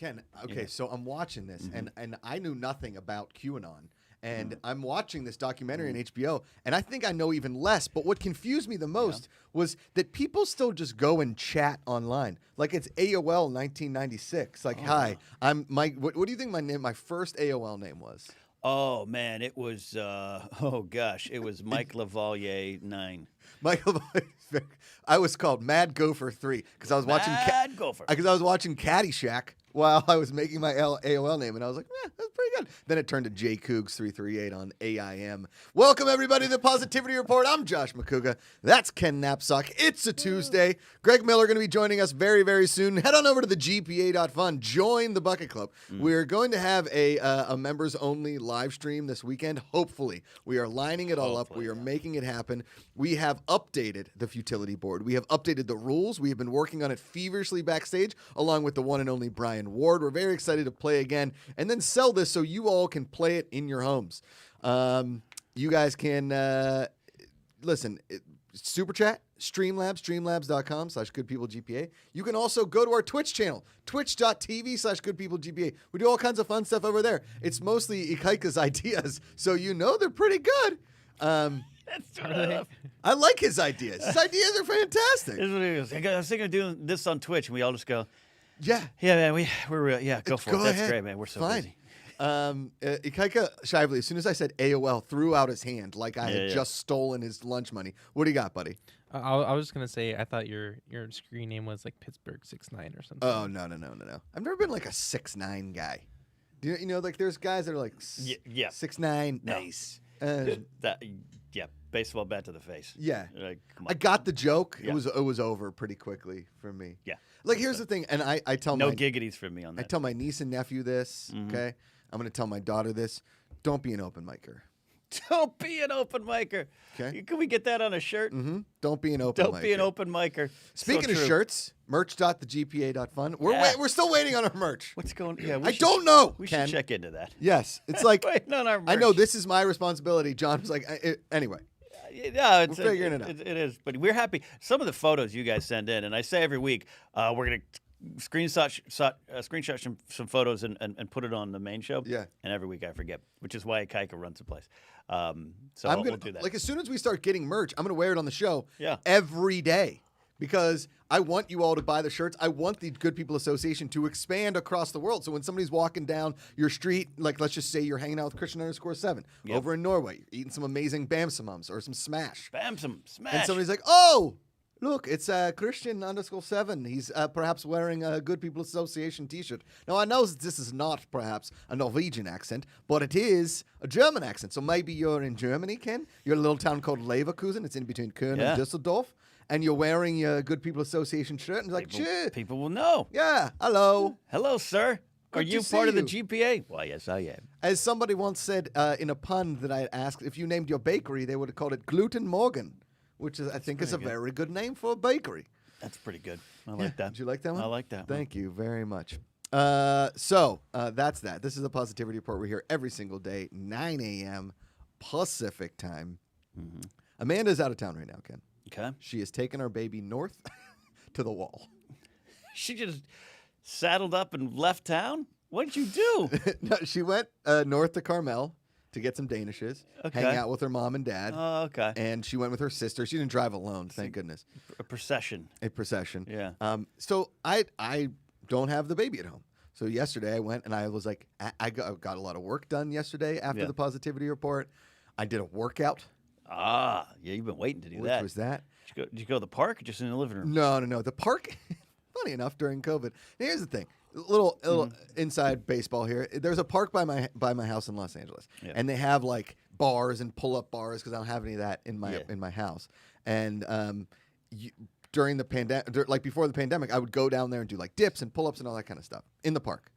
Ken, okay, so I'm watching this, and I knew nothing about QAnon. And I'm watching this documentary on HBO, and I think I know even less. But what confused me the most was that people still just go and chat online, like it's AOL 1996. Like, hi, I'm Mike. What do you think my first AOL name was? Oh man, it was it was Mike Lavalier 9. Michael, I was called Mad Gopher 3 because I was watching Mad Gopher. Because I was watching Caddyshack while I was making my AOL name, and I was like, that's pretty good. Then it turned to J Cougs 338 on AIM. Welcome everybody to the Positivity Report. I'm Josh Macuga. That's Ken Knapsack. It's a Tuesday. Greg Miller going to be joining us very, very soon. Head on over to the GPA.fun. Join the Bucket Club. We're going to have a members only live stream this weekend. Hopefully, we are lining it all up. We are making it happen. We have updated the futility board. We have updated the rules. We have been working on it feverishly backstage, along with the one and only Brian Ward. We're very excited to play again and then sell this so you all can play it in your homes. You guys can listen, Super Chat, Streamlabs, streamlabs.com/goodpeoplegpa. You can also go to our Twitch channel, twitch.tv/goodpeoplegpa. We do all kinds of fun stuff over there. It's mostly Ikaika's ideas, so you know they're pretty good. I like his ideas. His ideas are fantastic. This is what it is. I was thinking of doing this on Twitch, and we all just go, yeah, man, we're real. Yeah, go for it. Ahead. That's great, man. We're so busy. Ikaika Shively, as soon as I said AOL, threw out his hand like I had just stolen his lunch money. What do you got, buddy? I was just gonna say I thought your screen name was like Pittsburgh 6'9" or something. Oh no. I've never been like a 6'9" guy. Do you know like there's guys that are like 6'9", nice. Baseball bat to the face. Yeah, like, come on. I got the joke. Yeah. It was over pretty quickly for me. Yeah, like here's the thing, and I tell no giggities from me on that. I tell my niece and nephew this. Okay, I'm gonna tell my daughter this. Don't be an open micer. Don't be an open micer. Okay, can we get that on a shirt? Don't be an open micer. Don't be an open micer. Speaking of shirts, merch.thegpa.fun. We're still waiting on our merch. What's going? Yeah, I don't know. We should check into that. Yes, it's like waiting on our merch. I know this is my responsibility. John was like, anyway. No, we're figuring it out. It is, but we're happy. Some of the photos you guys send in, and I say every week, we're going to screenshot some photos and put it on the main show. Yeah. And every week I forget, which is why Kaika runs the place. So we'll do that. Like as soon as we start getting merch, I'm going to wear it on the show Yeah. every day. Because I want you all to buy the shirts. I want the Good People Association to expand across the world. So when somebody's walking down your street, like let's just say you're hanging out with Christian_7 over in Norway, you're eating some amazing Bamsamums or some Smash. Smash. And somebody's like, oh, look, it's Christian_7. He's perhaps wearing a Good People Association t-shirt. Now, I know this is not perhaps a Norwegian accent, but it is a German accent. So maybe you're in Germany, Ken. You're in a little town called Leverkusen. It's in between Köln and Düsseldorf. And you're wearing your Good People Association shirt, and you're like, people will know. Yeah, hello. Hello, sir. Are you part of the GPA? Why, yes, I am. As somebody once said in a pun that I asked, if you named your bakery, they would have called it Gluten Morgan, which is, I think is a very good name for a bakery. That's pretty good. I like that. Did you like that one? I like that Thank you very much. So that's that. This is the Positivity Report. We're here every single day, 9 a.m. Pacific time. Amanda's out of town right now, Ken. Okay. She has taken our baby north to the wall. She just saddled up and left town? What did you do? No, she went north to Carmel to get some Danishes, hang out with her mom and dad. Oh, okay. And she went with her sister. She didn't drive alone, thank goodness. A procession. Yeah. So I don't have the baby at home. So yesterday I went and I was like, I got a lot of work done yesterday after the Positivity Report. I did a workout. Yeah, you've been waiting to do that. Which was that? Did you go to the park or just in the living room? No. The park, funny enough, during COVID. Here's the thing. Little inside baseball here. There's a park by my house in Los Angeles, and they have like bars and pull-up bars because I don't have any of that in my house. And during the pandemic, like before the pandemic, I would go down there and do like dips and pull-ups and all that kind of stuff in the park.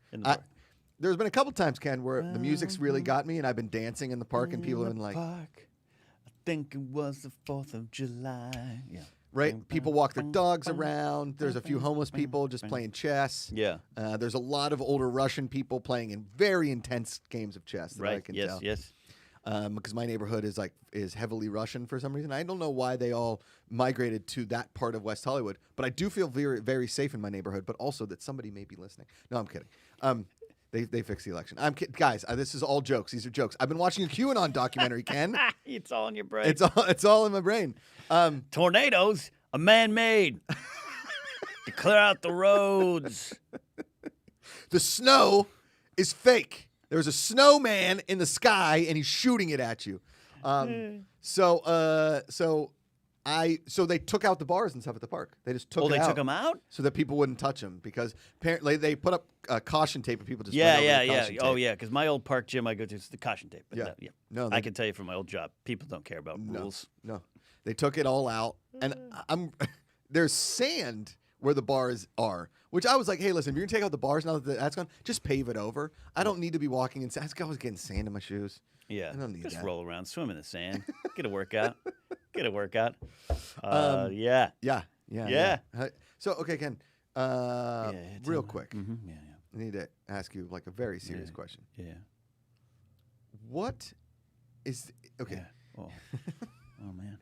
There's been a couple times, Ken, where the music's really got me, and I've been dancing in the park, and people have been like, park. I think it was the 4th of July. Yeah. Right? People walk their dogs around. There's a few homeless people just playing chess. Yeah. There's a lot of older Russian people playing in very intense games of chess that I can tell. Yes. because my neighborhood is heavily Russian for some reason. I don't know why they all migrated to that part of West Hollywood, but I do feel very, very safe in my neighborhood. But also that somebody may be listening. No, I'm kidding. They fixed the election. I'm kidding, guys. This is all jokes. These are jokes. I've been watching a QAnon documentary. Ken, It's all in your brain. it's all in my brain. Tornadoes, a man-made. To clear out the roads. The snow is fake. There's a snowman in the sky, and he's shooting it at you. So they took out the bars and stuff at the park. They just took. Oh, it they out took them out? so that people wouldn't touch them because apparently they put up caution tape and people just went over the caution tape. Oh, yeah, because my old park gym I go to is the caution tape. But Yeah. no, No, I can tell you from my old job, people don't care about rules. No, they took it all out, and there's sand where the bars are, which I was like, hey, listen, if you're gonna take out the bars now that that's gone, just pave it over. I don't need to be walking in sand. I was getting sand in my shoes. Yeah, I don't need just that. roll around, swim in the sand, get a workout, Yeah. Yeah. So okay, Ken. Yeah, Real quick, Mm-hmm. Yeah, I need to ask you like a very serious question. yeah. What is okay? Yeah. Oh man.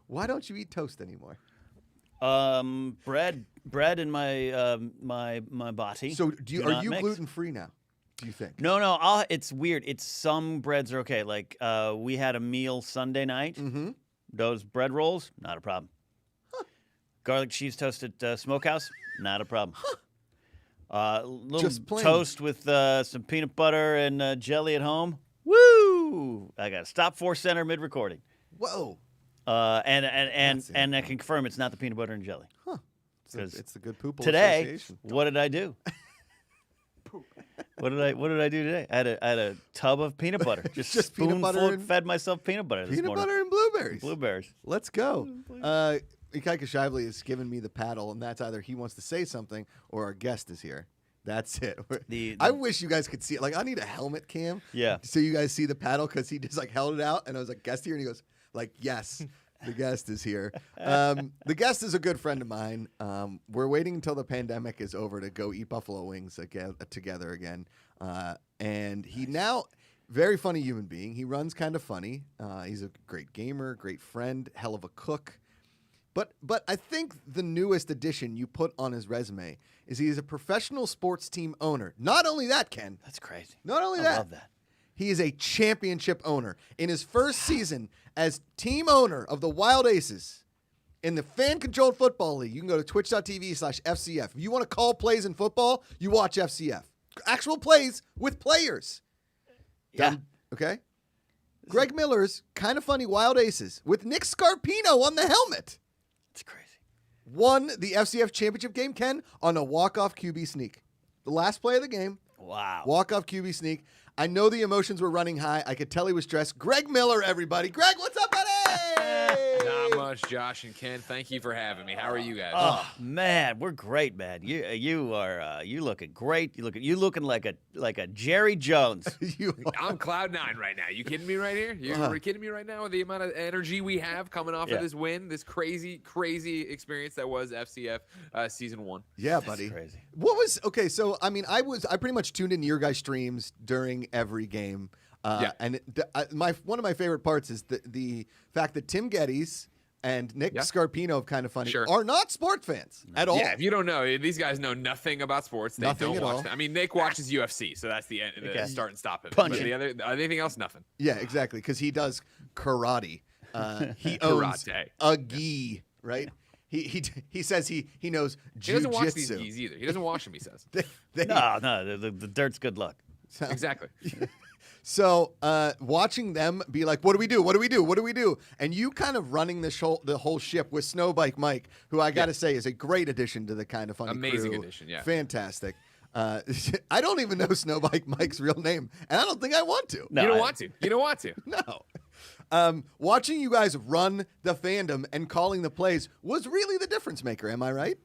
Why don't you eat toast anymore? Bread in my my body. So are not you mix. gluten free now? Do you think? No. It's weird. It's some breads are okay. Like we had a meal Sunday night. Mm-hmm. Those bread rolls, not a problem. Garlic cheese toast at Smokehouse, not a problem. Little Just plain. toast with some peanut butter and jelly at home. Woo! I got to stop Force Center mid recording. Whoa. And That's I can confirm it's not the peanut butter and jelly. Huh. 'Cause It's the good poople Today, association. what did I do? What did I do today? I had a tub of peanut butter. Just peanut butter spoonful, and- fed myself peanut butter this Peanut morning. butter and blueberries. Blueberries. Let's go. GPACharity has given me the paddle, and that's either he wants to say something or our guest is here. That's it. I wish you guys could see it. Like, I need a helmet cam. Yeah. So you guys see the paddle because he just like held it out, and I was like, guest here, and he goes like, yes, the guest is here. The guest is a good friend of mine. We're waiting until the pandemic is over to go eat buffalo wings together again. And he now, very funny human being. He runs kind of funny. He's a great gamer, great friend, hell of a cook. But I think the newest addition you put on his resume is he is a professional sports team owner. Not only that, Ken. That's crazy. Not only I that. love that. He is a championship owner. In his first season as team owner of the Wild Aces in the fan-controlled football league, you can go to twitch.tv/FCF. If you want to call plays in football, you watch FCF. Actual plays with players. Yeah. Okay? Greg Miller's Kind of Funny Wild Aces with Nick Scarpino on the helmet. It's crazy. Won the FCF championship game, Ken, on a walk-off QB sneak. The last play of the game, Wow. walk-off QB sneak. I know the emotions were running high. I could tell he was stressed. Greg Miller, everybody. Greg, what's up, buddy? Not much, Josh and Ken. Thank you for having me. How are you guys? Oh man, we're great, man. You are you looking great. You looking like a Jerry Jones. I'm cloud nine right now. You kidding me right here? You're kidding me right now with the amount of energy we have coming off Yeah. of this win, this crazy experience that was FCF season 1. Yeah, buddy. crazy. What was okay? So I mean, I pretty much tuned into your guys' streams during every game. Yeah. And one of my favorite parts is the fact that Tim Geddes and Nick Yeah. Scarpino of Kind of Funny Sure. are not sports fans at all. Yeah, if you don't know, these guys know nothing about sports. They Nothing don't at watch all. them. I mean, Nick watches UFC, so that's the end, Okay. the start and stop of it. Punch But it. anything else, nothing. Yeah, exactly. Because he does karate. He owns Karate. a gi, right? He says he knows He doesn't watch these jujitsu. geese either. He doesn't watch them, he says. No, the dirt's good luck. Exactly. So watching them be like, what do we do? What do we do? What do we do? And you kind of running the whole ship with Snowbike Mike, who I got to say is a great addition to the Kind of Funny Amazing crew. addition, yeah. Fantastic. I don't even know Snowbike Mike's real name, and I don't think I want to. No, you don't want to. You don't want to. No. Watching you guys run the fandom and calling the plays was really the difference maker. Am I right?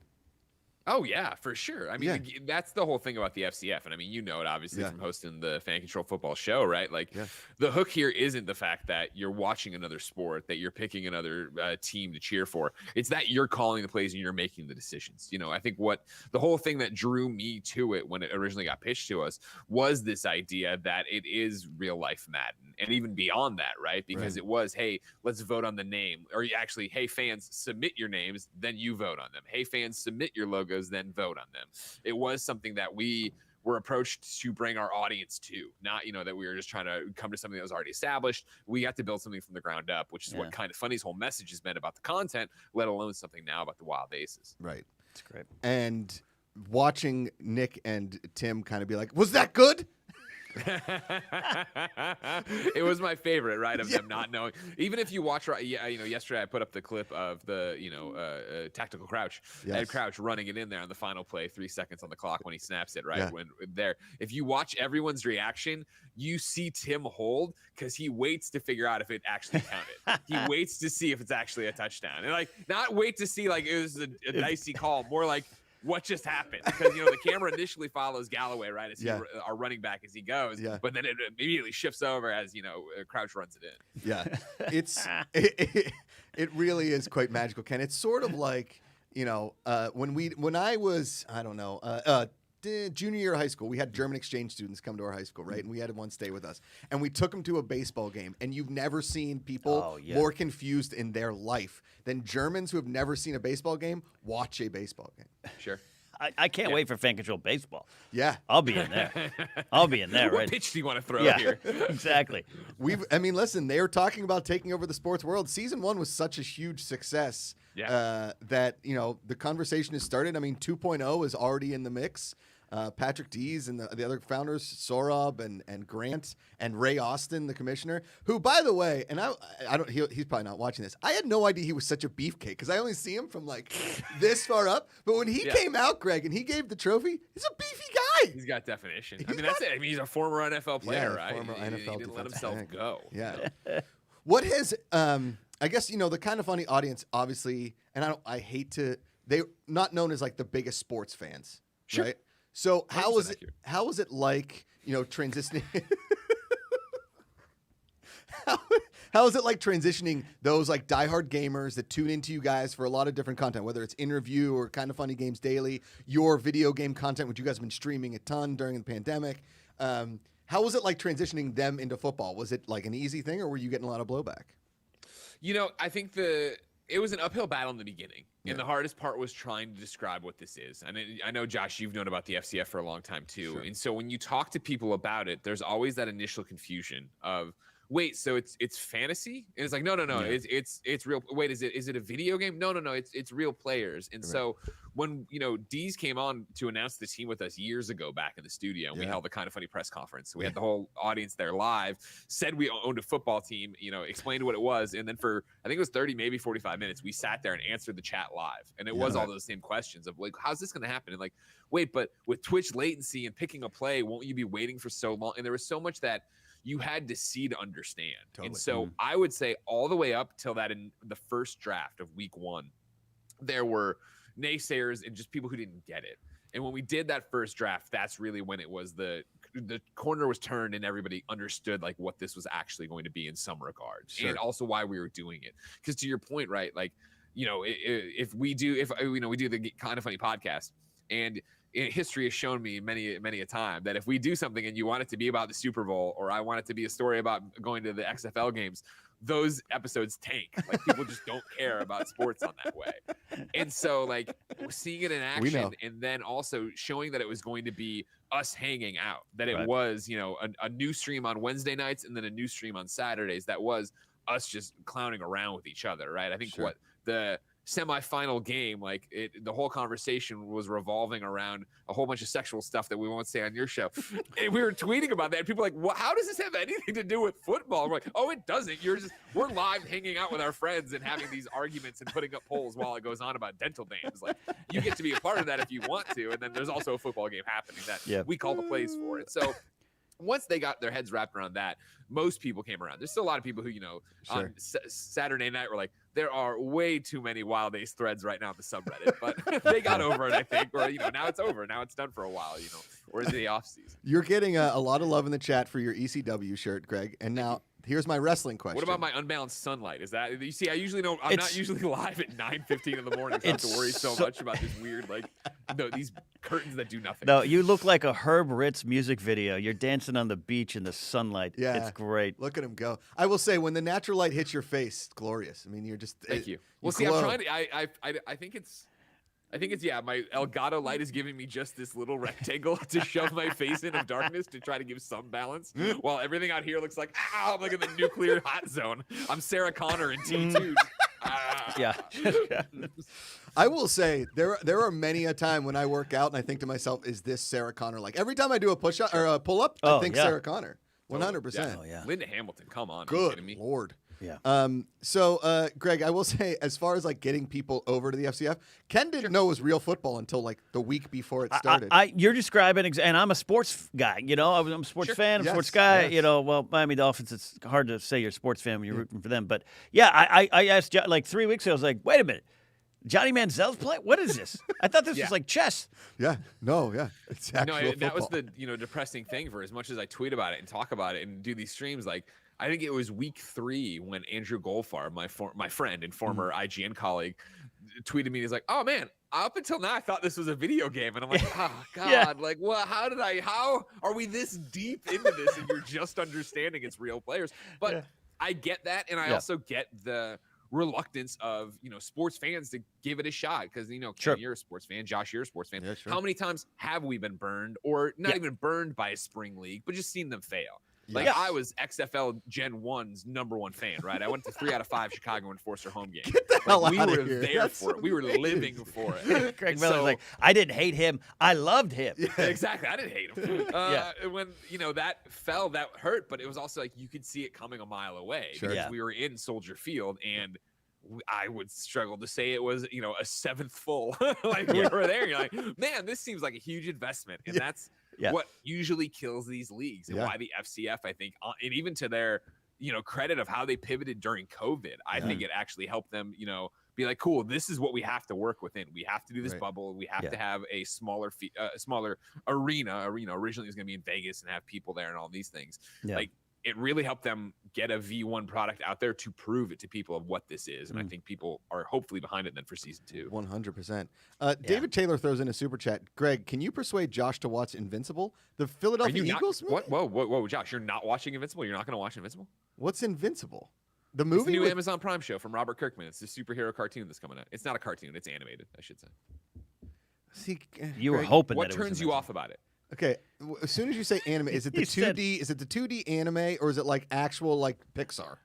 Oh yeah, for sure. I mean, Yeah. that's the whole thing about the FCF, and I mean, you know it obviously Yeah. from hosting the Fan Control Football show, right? Like, Yeah. the hook here isn't the fact that you're watching another sport, that you're picking another team to cheer for. It's that you're calling the plays and you're making the decisions. You know, I think what the whole thing that drew me to it when it originally got pitched to us was this idea that it is real life Madden, and even beyond that, right? Because it was, hey, let's vote on the name, or actually, hey, fans, submit your names, then you vote on them. Hey, fans, submit your logos, then vote on them. It was something that we were approached to bring our audience to, not, you know, that we were just trying to come to something that was already established. We got to build something from the ground up, which is what Kind of Funny's whole message has been about the content, let alone something now about the wild aces. Right. It's great. And watching Nick and Tim kind of be like, was that good? It was my favorite, right? Of them not knowing. Even if you watch, you know, yesterday I put up the clip of the, you know, tactical crouch, Ed Crouch running it in there on the final play, 3 seconds on the clock when he snaps it, right? When there, if you watch everyone's reaction, you see Tim hold because he waits to figure out if it actually counted. He waits to see if it's actually a touchdown, and like not wait to see like it was a dicey call, more like, what just happened? Because, you know, the camera initially follows Galloway, right, as our running back as he goes, but then it immediately shifts over as, you know, Crouch runs it in. Yeah, it really is quite magical, Ken. It's sort of like, you know, when I was, I don't know, junior year of high school, we had German exchange students come to our high school, right? And we had one stay with us. And we took them to a baseball game. And you've never seen people more confused in their life than Germans who have never seen a baseball game watch a baseball game. Sure. I can't wait for Fan Control Baseball. Yeah. I'll be in there. I'll be in there, What right? pitch do you want to throw here? Exactly. I mean, listen, they were talking about taking over the sports world. Season 1 was such a huge success that, you know, the conversation has started. I mean, 2.0 is already in the mix. Patrick Dees and the other founders, Sorab and Grant and Ray Austin, the commissioner, who, by the way, and I don't, he's probably not watching this. I had no idea he was such a beefcake because I only see him from like this far up. But when he came out, Greg, and he gave the trophy, he's a beefy guy. He's got definition. I mean, that's it. I mean, he's a former NFL player, right? Former NFL he didn't let himself go. Yeah. What has, I guess, you know, the Kind of Funny audience, obviously, and I hate to, they're not known as like the biggest sports fans, right? So how was it like, you know, transitioning? How is it like transitioning those like diehard gamers that tune into you guys for a lot of different content, whether it's interview or Kind of Funny Games Daily, your video game content, which you guys have been streaming a ton during the pandemic? How was it like transitioning them into football? Was it like an easy thing, or were you getting a lot of blowback? You know, I think it was an uphill battle in the beginning. And the hardest part was trying to describe what this is. And I know, Josh, you've known about the FCF for a long time too. Sure. And so when you talk to people about it, there's always that initial confusion of, wait, so it's fantasy? And it's like, no, it's real. Wait, is it a video game? No, it's real players. And so when, you know, Dees came on to announce the team with us years ago back in the studio, and we held the Kind of Funny press conference. So we had the whole audience there live, said we owned a football team, you know, explained what it was. And then for, I think it was 30, maybe 45 minutes, we sat there and answered the chat live. And it was all those same questions of like, how's this going to happen? And like, wait, but with Twitch latency and picking a play, won't you be waiting for so long? And there was so much that you had to see to understand. Totally. And so I would say all the way up till that in the first draft of week 1, there were naysayers and just people who didn't get it. And when we did that first draft, that's really when it was the corner was turned and everybody understood like what this was actually going to be in some regards, and also why we were doing it. Because to your point, right, like, you know, if we do the Kind of Funny podcast, and history has shown me many a time that if we do something and you want it to be about the Super Bowl, or I want it to be a story about going to the XFL games, those episodes tank. Like, people just don't care about sports on that way. And so like seeing it in action, and then also showing that it was going to be us hanging out, that it was, you know, a new stream on Wednesday nights and then a new stream on Saturdays, that was us just clowning around with each other, right? I think what the semifinal game, like the whole conversation was revolving around a whole bunch of sexual stuff that we won't say on your show. And we were tweeting about that, and people were like, well, how does this have anything to do with football? We're like, oh, it doesn't. We're live hanging out with our friends and having these arguments and putting up polls while it goes on about dental dams. Like, you get to be a part of that if you want to. And then there's also a football game happening that we call the plays for. And so once they got their heads wrapped around that, most people came around. There's still a lot of people who, on Saturday night were like, there are way too many Wild Ace threads right now on the subreddit, but they got over it, I think. Or, now it's over. Now it's done for a while, or is it the off season? You're getting a lot of love in the chat for your ECW shirt, Greg. And now here's my wrestling question. What about my unbalanced sunlight? Is that, you see, I'm not usually live at 9:15 in the morning. So I have to worry so much about this weird, these curtains that do nothing. No, you look like a Herb Ritz music video. You're dancing on the beach in the sunlight. Yeah. It's great. Look at him go. I will say, when the natural light hits your face, it's glorious. I mean, you're just. Thank you. Well, see, glow. I'm trying to. I think it's. My Elgato light is giving me just this little rectangle to shove my face in of darkness to try to give some balance, while everything out here looks like, I'm like in the nuclear hot zone. I'm Sarah Connor in T2. Yeah. I will say there are many a time when I work out and I think to myself, is this Sarah Connor? Like every time I do a push up or a pull up, I think Sarah Connor. 100%. Oh, yeah. Linda Hamilton, come on. Are you kidding Good me? Lord. Yeah. So, Greg, I will say, as far as getting people over to the FCF, Ken didn't know it was real football until the week before it started. You're describing, and I'm a sports guy. I'm a sports fan. I'm a sports guy. Yes. Well, Miami Dolphins. It's hard to say you're a sports fan when you're rooting for them. But yeah, I asked 3 weeks ago. I was like, wait a minute, Johnny Manziel's playing? What is this? I thought this was like chess. Yeah. No. Yeah. It's actual football. That was the depressing thing. For as much as I tweet about it and talk about it and do these streams, I think it was week 3 when Andrew Goldfarb, my friend and former IGN colleague, tweeted me. He's like, "Oh man, up until now I thought this was a video game," and I'm like, "Oh God, Yeah. How are we this deep into this and you're just understanding it's real players?" But I get that, and I also get the reluctance of sports fans to give it a shot because Ken, you're a sports fan, Josh, you're a sports fan. Yeah, sure. How many times have we been burned, or not even burned by a spring league, but just seen them fail? I was XFL Gen 1's #1 fan, right? I went to 3 out of 5 Chicago Enforcer home games. Get the hell we out were of here. there for it. We were living for it. Craig Miller's like, I didn't hate him. I loved him. Yeah. Exactly. I didn't hate him. When that fell, that hurt, but it was also you could see it coming a mile away because we were in Soldier Field, and I would struggle to say it was a 7th full. We were there. You're like, man, this seems like a huge investment, and that's what usually kills these leagues, and why the FCF, I think, and even to their credit of how they pivoted during COVID, I think it actually helped them be like, cool, this is what we have to work within. We have to do this bubble. We have to have a smaller arena. Originally it was going to be in Vegas and have people there and all these things. It really helped them get a V1 product out there to prove it to people of what this is. And I think people are hopefully behind it then for season 2. 100%. David Taylor throws in a super chat. Greg, can you persuade Josh to watch Invincible? The Philadelphia Eagles movie? Whoa, Josh, you're not watching Invincible? You're not going to watch Invincible? What's Invincible? The It's movie? the new Amazon Prime show from Robert Kirkman. It's the superhero cartoon that's coming out. It's not a cartoon. It's animated, I should say. See, You were Greg, hoping What that it was turns you off about it? Okay, as soon as you say anime, is it the 2D? Is it the 2D anime, or is it actual Pixar?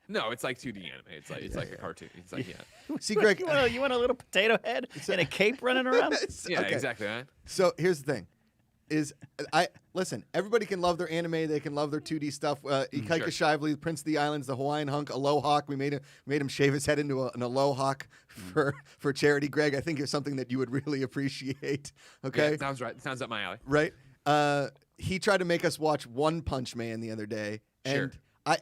No, it's like 2D anime. It's like a cartoon. It's like See, Greg, you want a little potato head and a cape running around? Okay. Exactly. Right? So here's the thing: listen. Everybody can love their anime. They can love their 2D stuff. Ikaika Shively, Prince of the Islands, the Hawaiian hunk, Alohawk. We made him shave his head into an Alohawk for charity. Greg, I think it's something that you would really appreciate. Okay, yeah, sounds right. Sounds up my alley. Right. He tried to make us watch One Punch Man the other day, and I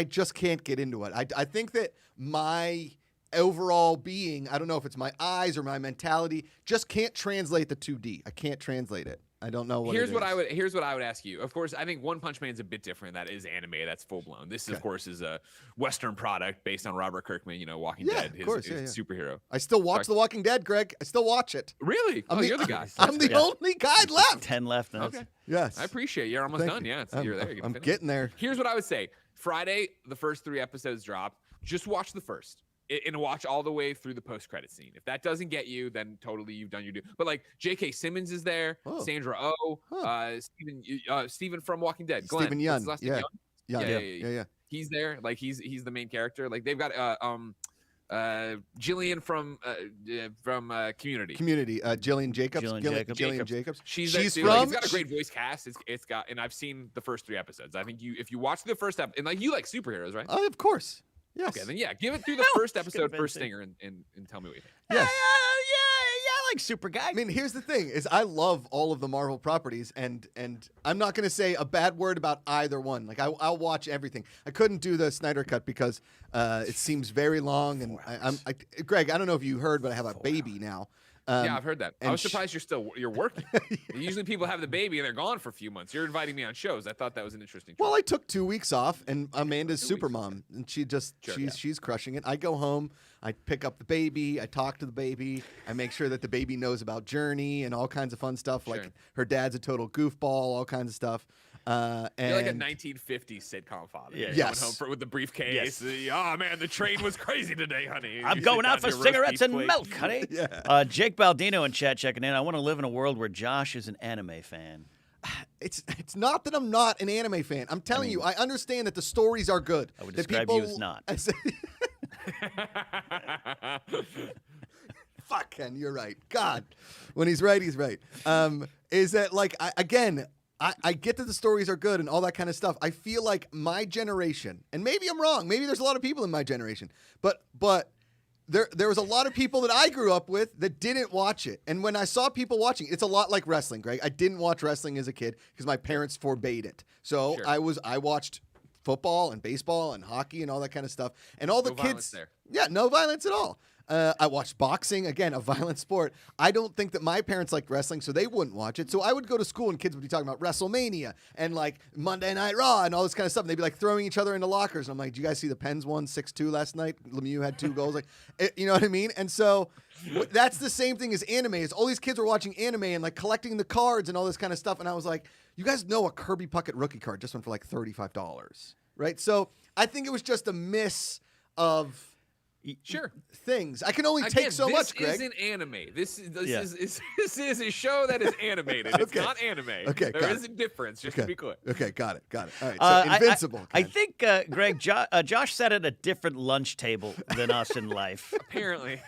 just can't get into it. I think that my overall being, I don't know if it's my eyes or my mentality, just can't translate the 2D. I can't translate it. I don't know what Here's what I would ask you. Of course, I think One Punch Man's a bit different. That is anime. That's full blown. This, of course, is a Western product based on Robert Kirkman. Walking Dead, his superhero. I still watch The Walking Dead, Greg. I still watch it. Really? You're the guy. I'm the only guy left. 10 left. Okay. Yes. I appreciate you. You're almost done. Yeah, you're there. I'm getting there. Here's what I would say. Friday, the first 3 episodes drop. Just watch the first. And watch all the way through the post-credit scene. If that doesn't get you, then totally you've done your due. But J.K. Simmons is there, Sandra Oh, Steven from Walking Dead, Glenn. Steven Yeun. What's his last name? Yeah. He's there. He's the main character. They've got Jillian from Community. Jillian Jacobs. Jillian Jacobs. She's from. It's got a great voice cast. It's got, and I've seen the first 3 episodes. I think if you watch the first episode, and you like superheroes, right? Of course. Yes. Okay, then give it through the first episode, first stinger, and tell me what you think. Yes. Yeah, like Super Guy. I mean, here's the thing: is I love all of the Marvel properties, and I'm not going to say a bad word about either one. Like I'll watch everything. I couldn't do the Snyder cut because it seems very long, and Greg, I don't know if you heard, but I have a baby now. Yeah, I've heard that. I and was surprised you're working. Usually people have the baby and they're gone for a few months. You're inviting me on shows. I thought that was an interesting choice. Well, I took 2 weeks off, and Amanda's super mom, and she's crushing it. I go home, I pick up the baby, I talk to the baby, I make sure that the baby knows about Journey and all kinds of fun stuff, like her dad's a total goofball, all kinds of stuff. And you're like a 1950s sitcom father. Yeah. Yes. Going home with the briefcase. Yes. Oh, man, the train was crazy today, honey. I'm You going sit out down for to your roast cigarettes beef and plate. milk, honey. Yeah. Jake Baldino in chat checking in. I want to live in a world where Josh is an anime fan. It's not that I'm not an anime fan. I'm telling you, I understand that the stories are good. I would that describe you as not. Fuck, Ken, you're right. God, when he's right, he's right. Is that like I get that the stories are good and all that kind of stuff. I feel like my generation, and maybe I'm wrong. Maybe there's a lot of people in my generation, but there was a lot of people that I grew up with that didn't watch it. And when I saw people watching, it's a lot like wrestling, Greg. I didn't watch wrestling as a kid because my parents forbade it. So Sure. I watched football and baseball and hockey and all that kind of stuff. And all the No kids violence there. Yeah, no violence at all. I watched boxing, again, a violent sport. I don't think that my parents liked wrestling, so they wouldn't watch it. So I would go to school and kids would be talking about WrestleMania and like Monday Night Raw and all this kind of stuff. And they'd be like throwing each other into lockers. And I'm like, "Do you guys see the Pens won 6-2 last night? Lemieux had 2 goals." Like, you know what I mean? And so that's the same thing as anime. Is all these kids were watching anime and like collecting the cards and all this kind of stuff. And I was like, "You guys know a Kirby Puckett rookie card just went for like $35, right?" So I think it was just a miss of Sure. things. I can only take so much, Greg. This isn't anime. This Yeah. is a show that is animated. It's Okay. not anime. Okay, There got is a difference, just to be clear. Okay, got it. All right, so Invincible. I Ken. think, Greg, Josh sat at a different lunch table than us in life. Apparently.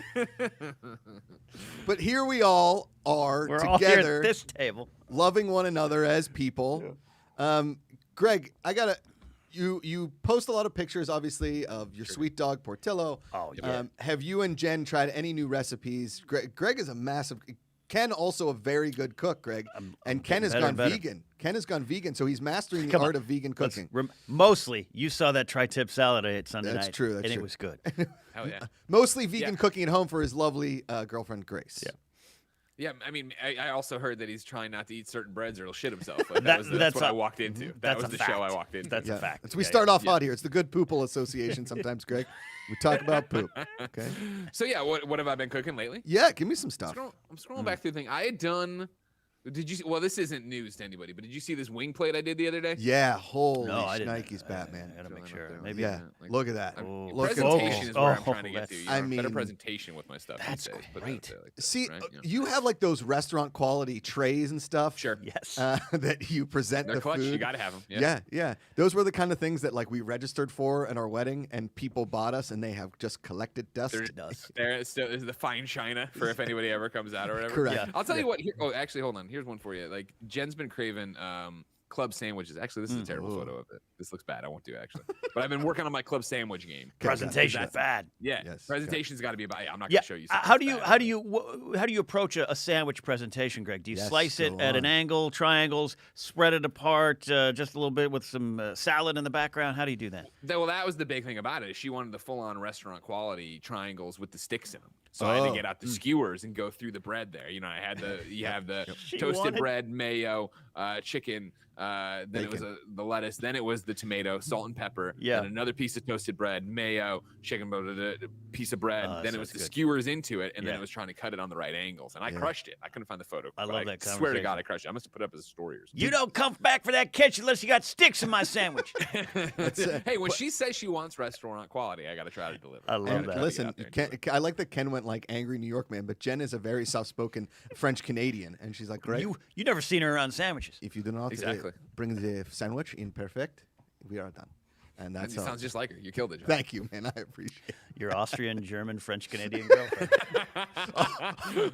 But here we all are We're all here together, at this table. loving one another as people. Greg, I gotta. You post a lot of pictures, obviously, of your sweet dog Portillo. Oh, yeah. Have you and Jen tried any new recipes? Greg is a massive. Ken also a very good cook, Greg, and Ken has better gone and better. vegan. Ken has gone vegan, so he's mastering the Come on. art of vegan Let's cooking. Mostly, you saw that tri-tip salad I ate Sunday That's night. true, that's and true. it was good. Hell yeah. Mostly vegan Yeah. cooking at home for his lovely girlfriend Grace. Yeah. Yeah, I mean, I also heard that he's trying not to eat certain breads or he'll shit himself. Like, That's that's what a- I walked into. That that's was a the fact. show I walked into. That's a fact. So we Yeah, start yeah, off yeah. hot here. It's the Good Poople Association sometimes, Greg. We talk about poop. Okay. So yeah, what have I been cooking lately? Yeah, give me some stuff. I'm scrolling back through the thing. I had done. Did you see? Well, this isn't news to anybody, but did you see this wing plate I did the other day? Yeah, holy No, I didn't. shnikes, Batman. I gotta make Throwing sure. up there. Maybe. Yeah, like- look at that. Oh. Look at Presentation is where I'm Oh, trying to get to. You I know, better mean- presentation with my stuff. these That's days, put it out great. there like that, See, right? Yeah. you have like those restaurant quality trays and stuff. Sure. Yes. That you present They're the clutch. food. You got to have them. Yeah. Those were the kind of things that like we registered for at our wedding, and people bought us, and they have just collected dust. There still is the fine china for if anybody ever comes out or whatever. Correct. Yeah. I'll tell you what. Here, oh, actually, hold on. Here's one for you. Like Jen's been craving club sandwiches. Actually, this is a terrible photo of it. This looks bad. I won't do it, actually. But I've been working on my club sandwich game. Presentation That's- bad. Yeah. Yes, Presentation's got to be about. I'm not Yeah. gonna show you. How do you approach a sandwich presentation, Greg? Do you Yes, slice it go at an on. angle, triangles, spread it apart, just a little bit with some salad in the background? How do you do that? Well, that was the big thing about it. Is she wanted the full-on restaurant quality triangles with the sticks in them. So I had to get out the skewers and go through the bread there. You know, I had you have the She toasted wanted- bread, mayo, chicken. Then it was the lettuce. Then it was the tomato, salt and pepper. Yeah. Then another piece of toasted bread, mayo, chicken, piece of bread. Oh, that then it was the sounds good. skewers into it, and then Yeah. it was trying to cut it on the right angles. And I crushed it. I couldn't find the photo. I but love that swear to conversation. God, I crushed it. I must have put it up as a story or something. You don't come back for that kitchen unless you got sticks in my sandwich. Hey, when she says she wants restaurant quality, I got to try to deliver. I love gotta that. try to get Listen, out there and Ken, deliver. I like that Ken went like angry New York man, but Jen is a very soft-spoken French Canadian, and she's like, "Great, You never seen her around sandwiches. if you do not Exactly. bring the sandwich in perfect, we are done." And that's It all. sounds just like her. You killed it, John. Thank you, man. I appreciate it. Your Austrian, German, French, Canadian girlfriend.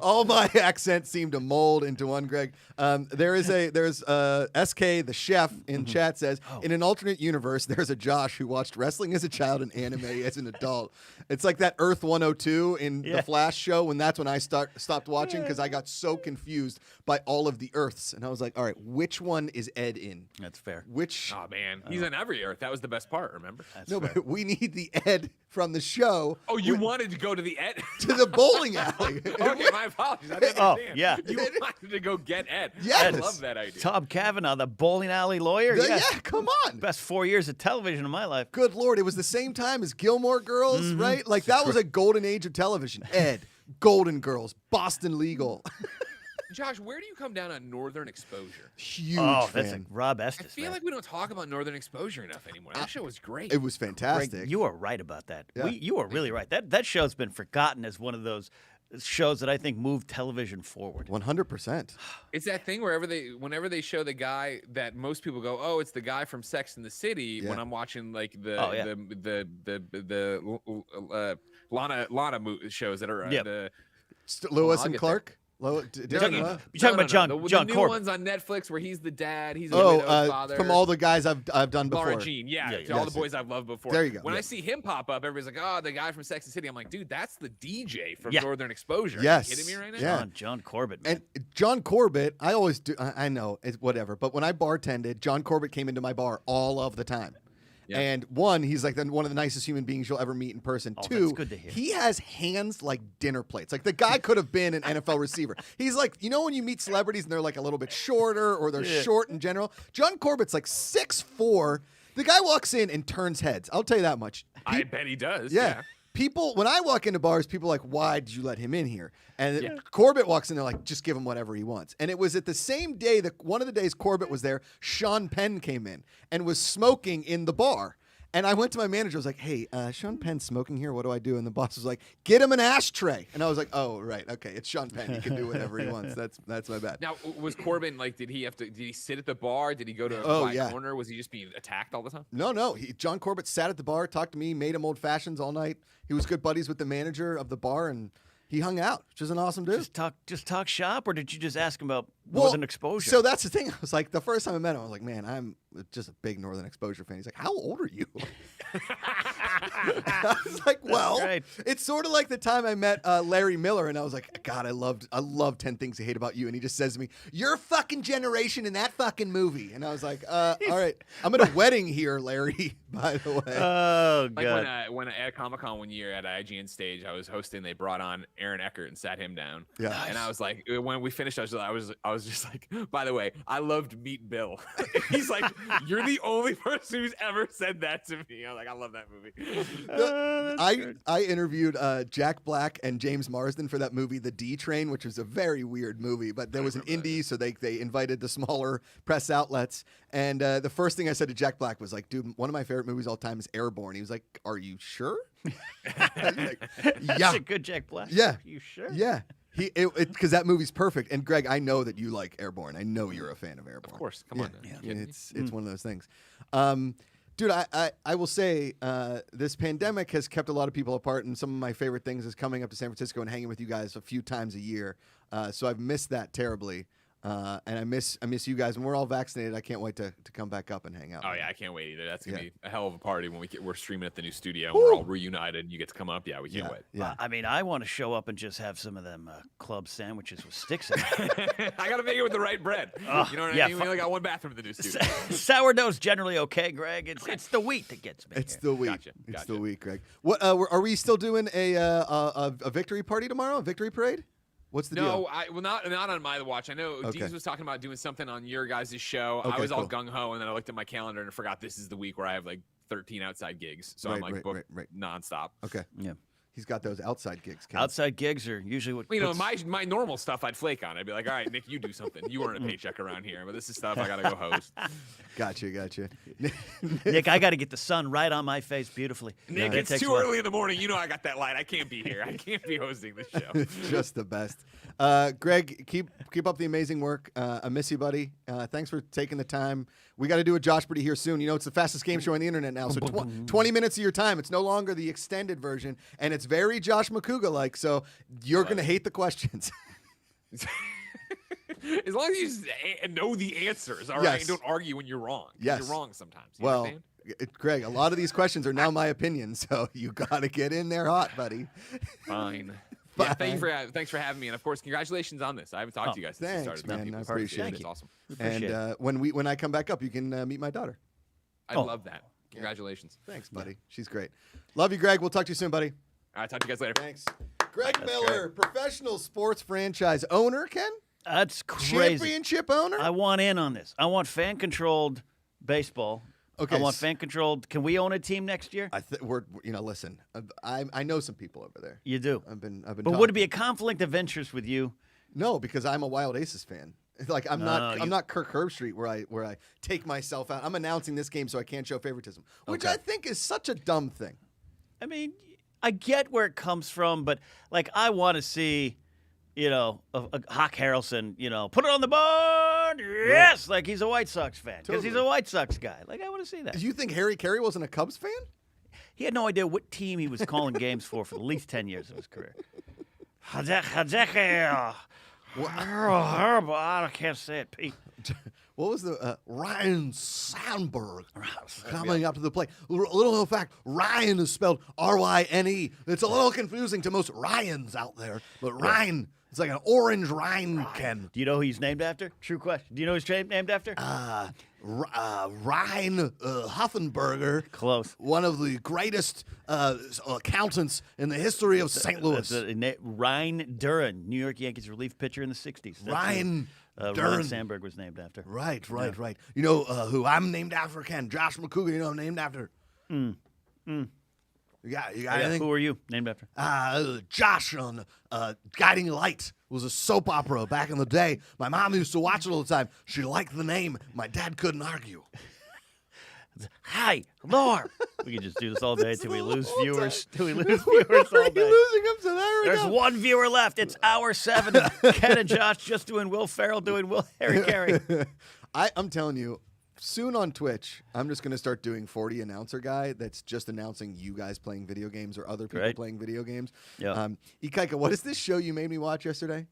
All my accents seem to mold into one, Greg. There's SK, the chef, in chat says, in an alternate universe, there's a Josh who watched wrestling as a child and anime as an adult. It's like that Earth 102 in the Flash show, when that's when I stopped watching because I got so confused by all of the Earths. And I was like, all right, which one is Ed in? That's fair. Which? Oh, man. He's on every Earth. That was the best part, remember? That's No, fair. but we need the Ed from the show. Oh, you wanted to go to the Ed? to the bowling alley. Okay, my apologies. I didn't Oh, understand. yeah. You wanted to go get Ed. Yes. I love that idea. Tom Cavanaugh, the bowling alley lawyer. Yeah, come on. Best 4 years of television of my life. Good Lord, it was the same time as Gilmore Girls, right? Like, that was a golden age of television. Ed, Golden Girls, Boston Legal. Josh, where do you come down on Northern Exposure? Huge That's like fan. Rob I Estes. feel man. like we don't talk about Northern Exposure enough anymore. That show was great. It was Greg, fantastic. you are right about that. Yeah. You are really right. That show's been forgotten as one of those shows that I think moved television forward. 100%. It's that thing whenever they show the guy that most people go, oh, it's the guy from Sex and the City. Yeah. When I'm watching like the Lana shows that are Yep. the Lewis I'll and get Clark? You're talking about John the new Corbett. ones on Netflix where he's the dad, he's a Oh, widowed father. from all the guys I've done before. Laura Jean, yeah, Yeah, to all yes. the boys I've loved before. There you go, When yeah. I see him pop up, everybody's like, "Oh, the guy from Sex and the City." I'm like, "Dude, that's the DJ from Yeah. Northern Exposure." Yes. Are you kidding me right now? Yeah. John Corbett. Man. And John Corbett, I always do. I know it's whatever, but when I bartended, John Corbett came into my bar all of the time. Yeah. And one, he's like one of the nicest human beings you'll ever meet in person. Oh, Two, that's good to hear. he has hands like dinner plates. Like, the guy could have been an NFL receiver. He's like, you know when you meet celebrities and they're like a little bit shorter or they're short in general? John Corbett's like 6'4". The guy walks in and turns heads. I'll tell you that much. I bet he does. Yeah. People, when I walk into bars, people are like, why did you let him in here? And Corbett walks in, they're like, just give him whatever he wants. And it was at the same day that one of the days Corbett was there, Sean Penn came in and was smoking in the bar. And I went to my manager. I was like, hey, Sean Penn's smoking here. What do I do? And the boss was like, get him an ashtray. And I was like, oh, right. Okay. It's Sean Penn. He can do whatever he wants. That's my bad. Now, was Corbin like? Did he sit at the bar? Did he go to a quiet corner? Was he just being attacked all the time? No. John Corbett sat at the bar, talked to me, made him old fashions all night. He was good buddies with the manager of the bar, and he hung out, which is an awesome dude. Just talk shop, or did you just ask him about Northern Exposure? So that's the thing. I was like, the first time I met him, I was like, man, I'm just a big Northern Exposure fan. He's like, how old are you? I was like, well, Right. it's sort of like the time I met Larry Miller, and I was like, God, I love 10 Things I Hate About You. And he just says to me, your fucking generation in that fucking movie. And I was like, all right, I'm at a wedding here, Larry, by the way. Oh Like god. when at Comic-Con one year at IGN stage, I was hosting. They brought on Aaron Eckert and sat him down. Yeah. And I was like, when we finished, I was just like, by the way, I loved Meet Bill. He's like, you're the only person who's ever said that to me. I was like, I love that movie. I interviewed Jack Black and James Marsden for that movie, The D Train, which was a very weird movie, but there was an indie, so they invited the smaller press outlets. And the first thing I said to Jack Black was like, dude, one of my favorite movies all time is Airborne. He was like, are you sure? I was like, That's yeah. a good Jack Black. Yeah. You sure? Yeah. Because that movie's perfect. And Greg, I know that you like Airborne. I know you're a fan of Airborne. Of course, come on. Yeah. now. I mean, it's one of those things. Dude, I will say this pandemic has kept a lot of people apart, and some of my favorite things is coming up to San Francisco and hanging with you guys a few times a year. So I've missed that terribly, and I miss you guys. When we're all vaccinated, I can't wait to come back up and hang out. Oh yeah, I can't wait either. That's gonna Yeah. be a hell of a party when we're streaming at the new studio. And we're all reunited, and you get to come up. Yeah, we can't wait. Yeah. I mean, I want to show up and just have some of them club sandwiches with sticks in it. I gotta make it with the right bread. Oh, You know what yeah, I mean? We only got one bathroom in the new studio. Sourdough's generally okay, Greg. It's the wheat that gets me. It's here. the week. Gotcha, It's gotcha. the week, Greg. What are we still doing a victory party tomorrow? A victory parade? What's the deal? No, not on my watch. I know Okay. Deez was talking about doing something on your guys' show. I Okay, was all cool. gung ho, and then I looked at my calendar and forgot this is the week where I have like 13 outside gigs. So I'm Right, like right, booked right. nonstop. Okay. Yeah. He's got those outside gigs. Ken. Outside gigs are usually what. You know, my normal stuff I'd flake on. I'd be like, all right, Nick, you do something. You earn a paycheck around here, but this is stuff I gotta go host. Gotcha. Nick, I got to get the sun right on my face beautifully. Nick, It it's takes too a lot. early in the morning. You know I got that light. I can't be here. I can't be hosting this show. Just the best. Greg, keep up the amazing work. I miss you, buddy. Thanks for taking the time. We got to do a Josh Pretty here soon. You know, it's the fastest game show on the internet now. So 20 minutes of your time. It's no longer the extended version, and it's very Josh Macuga-like. So you're going to hate the questions. As long as you know the answers, all right? Yes. And don't argue when you're wrong. 'Cause Yes. You're wrong sometimes. You Well, understand? Greg, a lot of these questions are now my opinion, so you got to get in there hot, buddy. Fine. Yeah, thanks for having me, and of course, congratulations on this. I haven't talked to you guys since thanks, you started. man. People I started appreciate doing it. It's awesome. Appreciate And it. when I come back up, you can meet my daughter. I love that. Congratulations. Thanks, buddy. She's great. Love you, Greg. We'll talk to you soon, buddy. All right, talk to you guys later. Thanks. Greg Miller, professional sports franchise owner, Ken? That's crazy. Championship owner? I want in on this. I want fan-controlled baseball. Okay, I want fan-controlled. Can we own a team next year? we're listen. I know some people over there. You do. I've been. But talking. would it be a conflict of interest with you? No, because I'm a Wild Aces fan. Like I'm not. you- I'm not Kirk Herbstreit where I take myself out. I'm announcing this game so I can't show favoritism, which Okay. I think is such a dumb thing. I mean, I get where it comes from, but like I want to see, a Hawk Harrelson, put it on the board. Yes, like he's a White Sox fan because he's Totally. a White Sox guy. Like I want to see that. Do you think Harry Carey wasn't a Cubs fan? He had no idea what team he was calling games for at least 10 years of his career. I can't say it, Pete. What was the Ryan Sandberg coming up to the plate? A little known fact: Ryan is spelled R-Y-N-E. It's a little confusing to most Ryans out there, but Ryan, it's like an orange Ryan, Ken. Do you know who he's named after? True question. Do you know who he's named after? Ryan Huffenberger. Close. One of the greatest accountants in the history of St. Louis. Ryan Duran, New York Yankees relief pitcher in the 60s. That's Ryan who, Duran. Ryan Sandberg was named after. Right. You know who I'm named after, Ken? Josh Macuga, you know I'm named after. You got anything? Who are you named after? Josh on Guiding Light was a soap opera back in the day. My mom used to watch it all the time. She liked the name. My dad couldn't argue. Hi, Lord. We could just do this all day till we lose whole viewers. time. Till we lose We're viewers all already day. losing them, so there we There's go. one viewer left. It's hour 7. of Ken and Josh just doing Will Ferrell doing Harry Carey. I'm telling you, soon on Twitch, I'm just going to start doing 40 announcer guy that's just announcing you guys playing video games or other people Great. playing video games. Yeah. Ikaika, what is this show you made me watch yesterday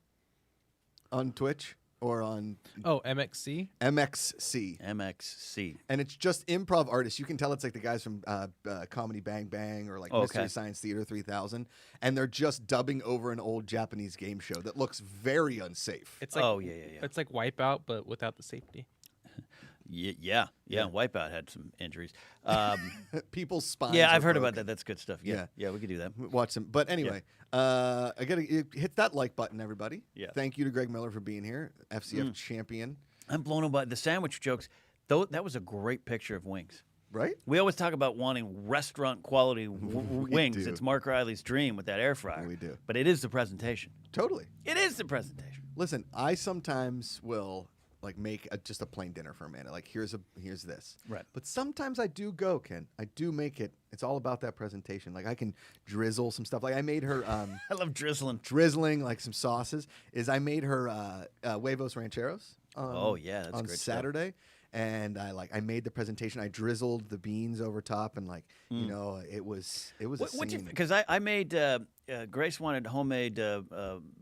on Twitch or on Oh, MXC. MXC? MXC. And it's just improv artists. You can tell it's like the guys from Comedy Bang Bang or like Oh, Mystery okay. Science Theater 3000. And they're just dubbing over an old Japanese game show that looks very unsafe. It's like Yeah. It's like Wipeout, but without the safety. Yeah. Wipeout had some injuries. People's spines. Yeah, are I've heard about broken. that. That's good stuff. Yeah, we could do that. Watch them. But anyway, I gotta hit that like button, everybody. Yeah. Thank you to Greg Miller for being here, FCF champion. I'm blown away by the sandwich jokes. Though that was a great picture of wings. Right? We always talk about wanting restaurant quality wings. do. It's Mark Riley's dream with that air fryer. We do. But it is the presentation. Totally. It is the presentation. Listen, I sometimes will like make just a plain dinner for Amanda. Like here's this. Right. But sometimes I do go, Ken. I do make it. It's all about that presentation. Like I can drizzle some stuff. Like I made her I love drizzling. drizzling like some sauces. I made her huevos rancheros. Oh, yeah, that's on great stuff. Saturday. And I made the presentation. I drizzled the beans over top, and it was a scene. Because I made Grace wanted homemade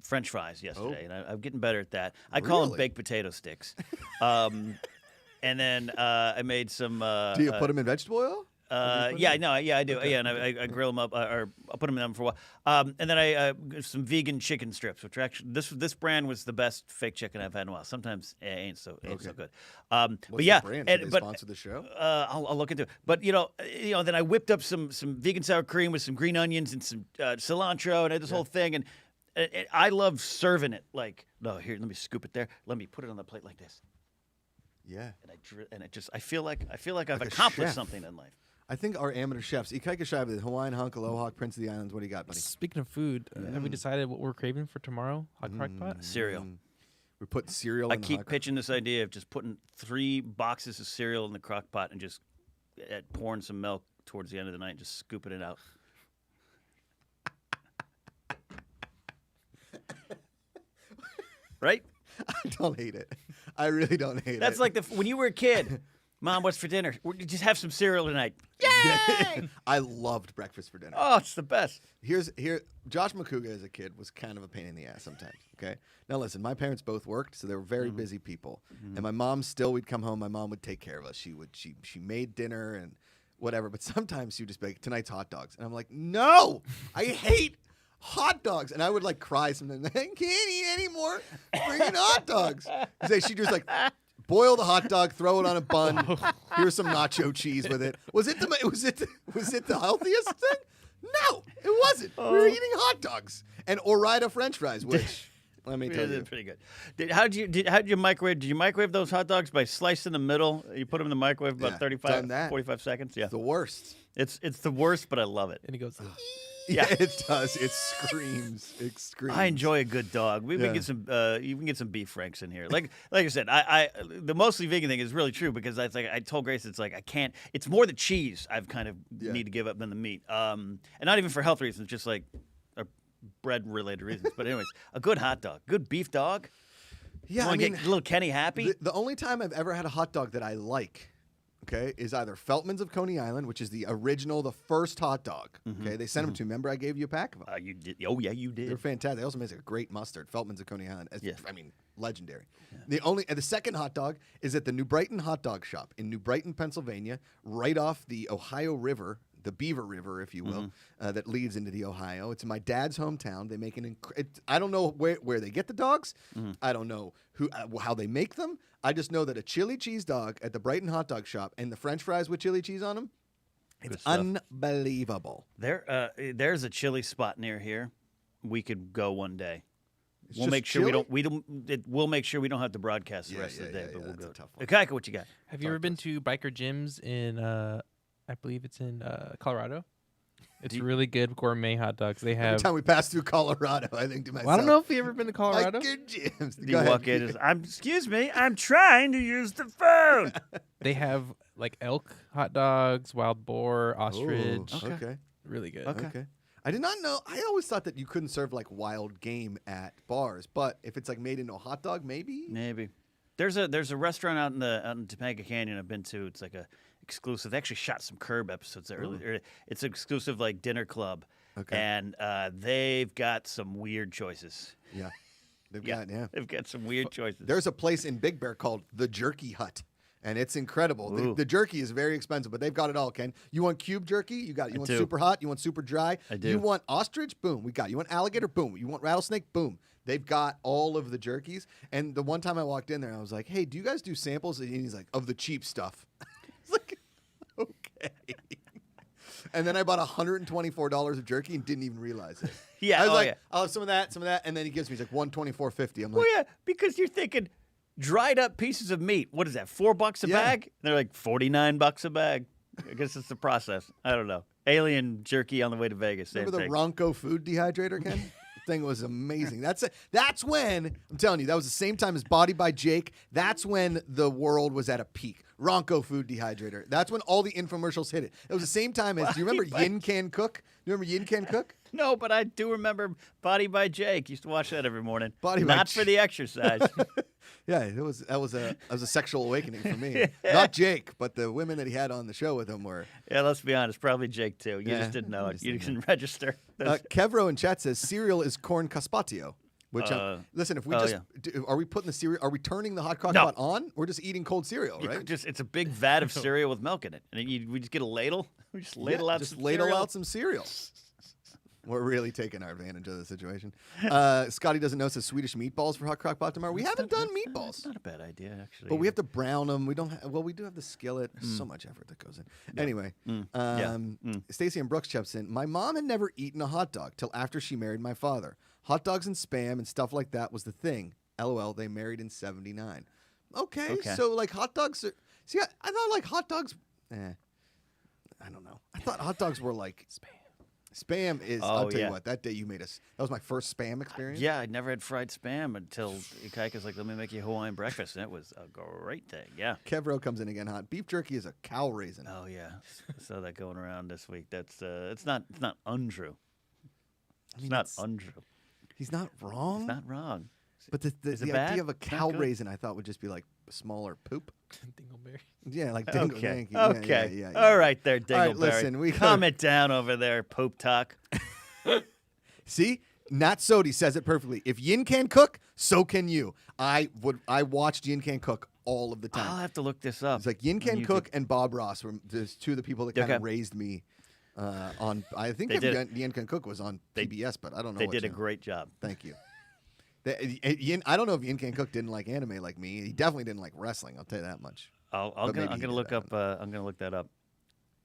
French fries yesterday, and I'm getting better at that. I call them Really? baked potato sticks. And then I made some. Do you put them in vegetable oil? I do. Yeah, and I grill them up, or I'll put them in them for a while. And then I some vegan chicken strips, which are actually this brand was the best fake chicken I've had in a while. Sometimes it ain't so good. What's But yeah, the brand? Did they but sponsor the show? I'll look into it. But then I whipped up some vegan sour cream with some green onions and some cilantro and I had this whole thing. And I love serving it like, no, here, let me scoop it there. Let me put it on the plate like this. Yeah. And I feel like I've Like a accomplished chef. something in life. I think our amateur chefs, GPACharity, the Hawaiian hunk, Aloha, Prince of the Islands. What do you got, buddy? Speaking of food, have we decided what we're craving for tomorrow? Hot crock pot? Cereal. We're putting cereal I in the keep hot crock. pitching this idea of just putting 3 boxes of cereal in the crock pot and just pouring some milk towards the end of the night and just scooping it out. Right? I don't hate it. I really don't hate it. That's like when you were a kid. Mom, what's for dinner? Just have some cereal tonight. Yay! I loved breakfast for dinner. Oh, it's the best. Josh Macuga as a kid was kind of a pain in the ass sometimes. Okay. Now listen, my parents both worked, so they were very busy people. And my mom we'd come home. My mom would take care of us. She made dinner and whatever. But sometimes she would just be like, tonight's hot dogs, and I'm like, no, I hate hot dogs, and I would like cry sometimes. I can't eat anymore. Freaking hot dogs. She'd just like boil the hot dog, throw it on a bun. Here's some nacho cheese with it. Was it the healthiest thing? No, it wasn't. We were eating hot dogs and Ore-Ida French fries, which let me tell you, pretty good. How'd you microwave? Did you microwave those hot dogs by slicing the middle? You put them in the microwave about 45 seconds. Yeah, the worst. It's the worst, but I love it. And he goes, Yeah, it does. It screams. It screams. I enjoy a good dog. We can get some. You can get some beef franks in here. Like I said, I the mostly vegan thing is really true because I told Grace it's like I can't. It's more the cheese I've kind of need to give up than the meat. And not even for health reasons, just like bread related reasons. But anyways, a good hot dog, good beef dog. Yeah, I mean, get little Kenny happy. The only time I've ever had a hot dog that I like, okay, is either Feltman's of Coney Island, which is the original, the first hot dog. Okay, they sent them to me. Remember, I gave you a pack of them. You did. Oh yeah, you did. They're fantastic. They also make a great mustard. Feltman's of Coney Island. Yeah. I mean, legendary. Yeah. The second hot dog is at the New Brighton Hot Dog Shop in New Brighton, Pennsylvania, right off the Ohio River, the Beaver River, if you will, that leads into the Ohio. It's in my dad's hometown. They make I don't know where they get the dogs. I don't know how they make them. I just know that a chili cheese dog at the Brighton Hot Dog Shop and the French fries with chili cheese on them, it's unbelievable. There's a chili spot near here. We could go one day. We'll just make sure chili? We'll make sure we don't have to broadcast the rest of the day, but we'll that's go. a tough one. Kaika, what you got? have you ever been to biker gyms in, I believe it's in Colorado? It's really good gourmet hot dogs. They Every have. time we pass through Colorado, I think to myself, Well, I don't know if you've ever been to Colorado. Biker gyms. Do you walk in? Excuse me, I'm trying to use the phone. They have like elk hot dogs, wild boar, ostrich. Okay. Really good. Okay. I did not know. I always thought that you couldn't serve like wild game at bars, but if it's like made into a hot dog, maybe. Maybe. There's a restaurant out in Topanga Canyon I've been to. It's like a exclusive. They actually shot some Curb episodes there. It's an exclusive like dinner club. Okay. And they've got some weird choices. Yeah. They've got some weird choices. There's a place in Big Bear called the Jerky Hut, and it's incredible. The jerky is very expensive, but they've got it all, Ken. You want cube jerky? You got it. You want super hot? You want super dry? I do. You want ostrich? Boom, we got it. You want alligator? Boom. You want rattlesnake? Boom. They've got all of the jerkies. And the one time I walked in there, I was like, hey, do you guys do samples? And he's like, of the cheap stuff. It's like, okay. And then I bought $124 of jerky and didn't even realize it. Yeah, I was like, I'll have some of that, and then he gives me, he's like, $124.50. I'm like, Well, yeah, because you're thinking dried up pieces of meat. What is that? $4 a bag? They're like $49 a bag. I guess it's the process. I don't know. Alien jerky on the way to Vegas. Same remember the thing. Ronco food dehydrator, Ken? The thing was amazing. That's when, I'm telling you, that was the same time as Body by Jake. That's when the world was at a peak. Ronco food dehydrator. That's when all the infomercials hit it. It was the same time as, do you remember Yin Can Cook? Do you remember Yin Can Cook? No, but I do remember Body by Jake. Used to watch that every morning. Body by Not for the exercise. Yeah, that was a sexual awakening for me. Not Jake, but the women that he had on the show with him were. Yeah, let's be honest. Probably Jake, too. You just didn't know it. You didn't register. Kevro in chat says cereal is corn caspatio. Which listen, if we are we putting the cereal? Are we turning the hot crock pot on? We're just eating cold cereal, right? It's a big vat of cereal with milk in it, and we just get a ladle. We just ladle out. Just some ladle cereal. out some cereal. We're really taking our advantage of the situation. Scotty doesn't know, says Swedish meatballs for hot crock pot tomorrow. We haven't done meatballs. Not a bad idea, actually. But we have to brown them. We don't. We do have the skillet. There's so much effort that goes in. Yeah. Anyway, Stacy and Brooks chips in. My mom had never eaten a hot dog till after she married my father. Hot dogs and Spam and stuff like that was the thing. LOL. They married in '79. Okay, so like hot dogs are. See, I thought like hot dogs. I don't know. I thought hot dogs were like Spam. Spam is. Oh, I'll tell yeah. you what. That day you made us. That was my first Spam experience. Yeah, I'd never had fried spam until Ikaika's like, let me make you Hawaiian breakfast. And it was a great thing. Yeah. Kevro comes in again hot. Beef jerky is a cow raisin. Oh, yeah. Saw that going around this week. That's it's not untrue. It's not untrue. He's not wrong. It's not wrong. But the Is it idea bad? of a It's not cow good. raisin, I thought would just be like smaller poop. Dingleberry. Yeah, like dingo. Okay. Thank you. Yeah, Okay. yeah, yeah. All right there, All right, Dingleberry. listen, we gotta- Calm it down over there, poop talk. See, Nat Sodi says it perfectly. If Yin can cook, so can you. I watched Yin can cook all of the time. I'll have to look this up. It's like Yin on Can YouTube. Cook and Bob Ross were there's two of the people that kind of Okay. raised me on. I think They did Yin Can Cook was on PBS, but I don't know. They what did a channel. great job. Thank you. I don't know if Yin Can Cook didn't like anime like me. He definitely didn't like wrestling. I'll tell you that much. I'm maybe he gonna did, look I up. I'm gonna look that up.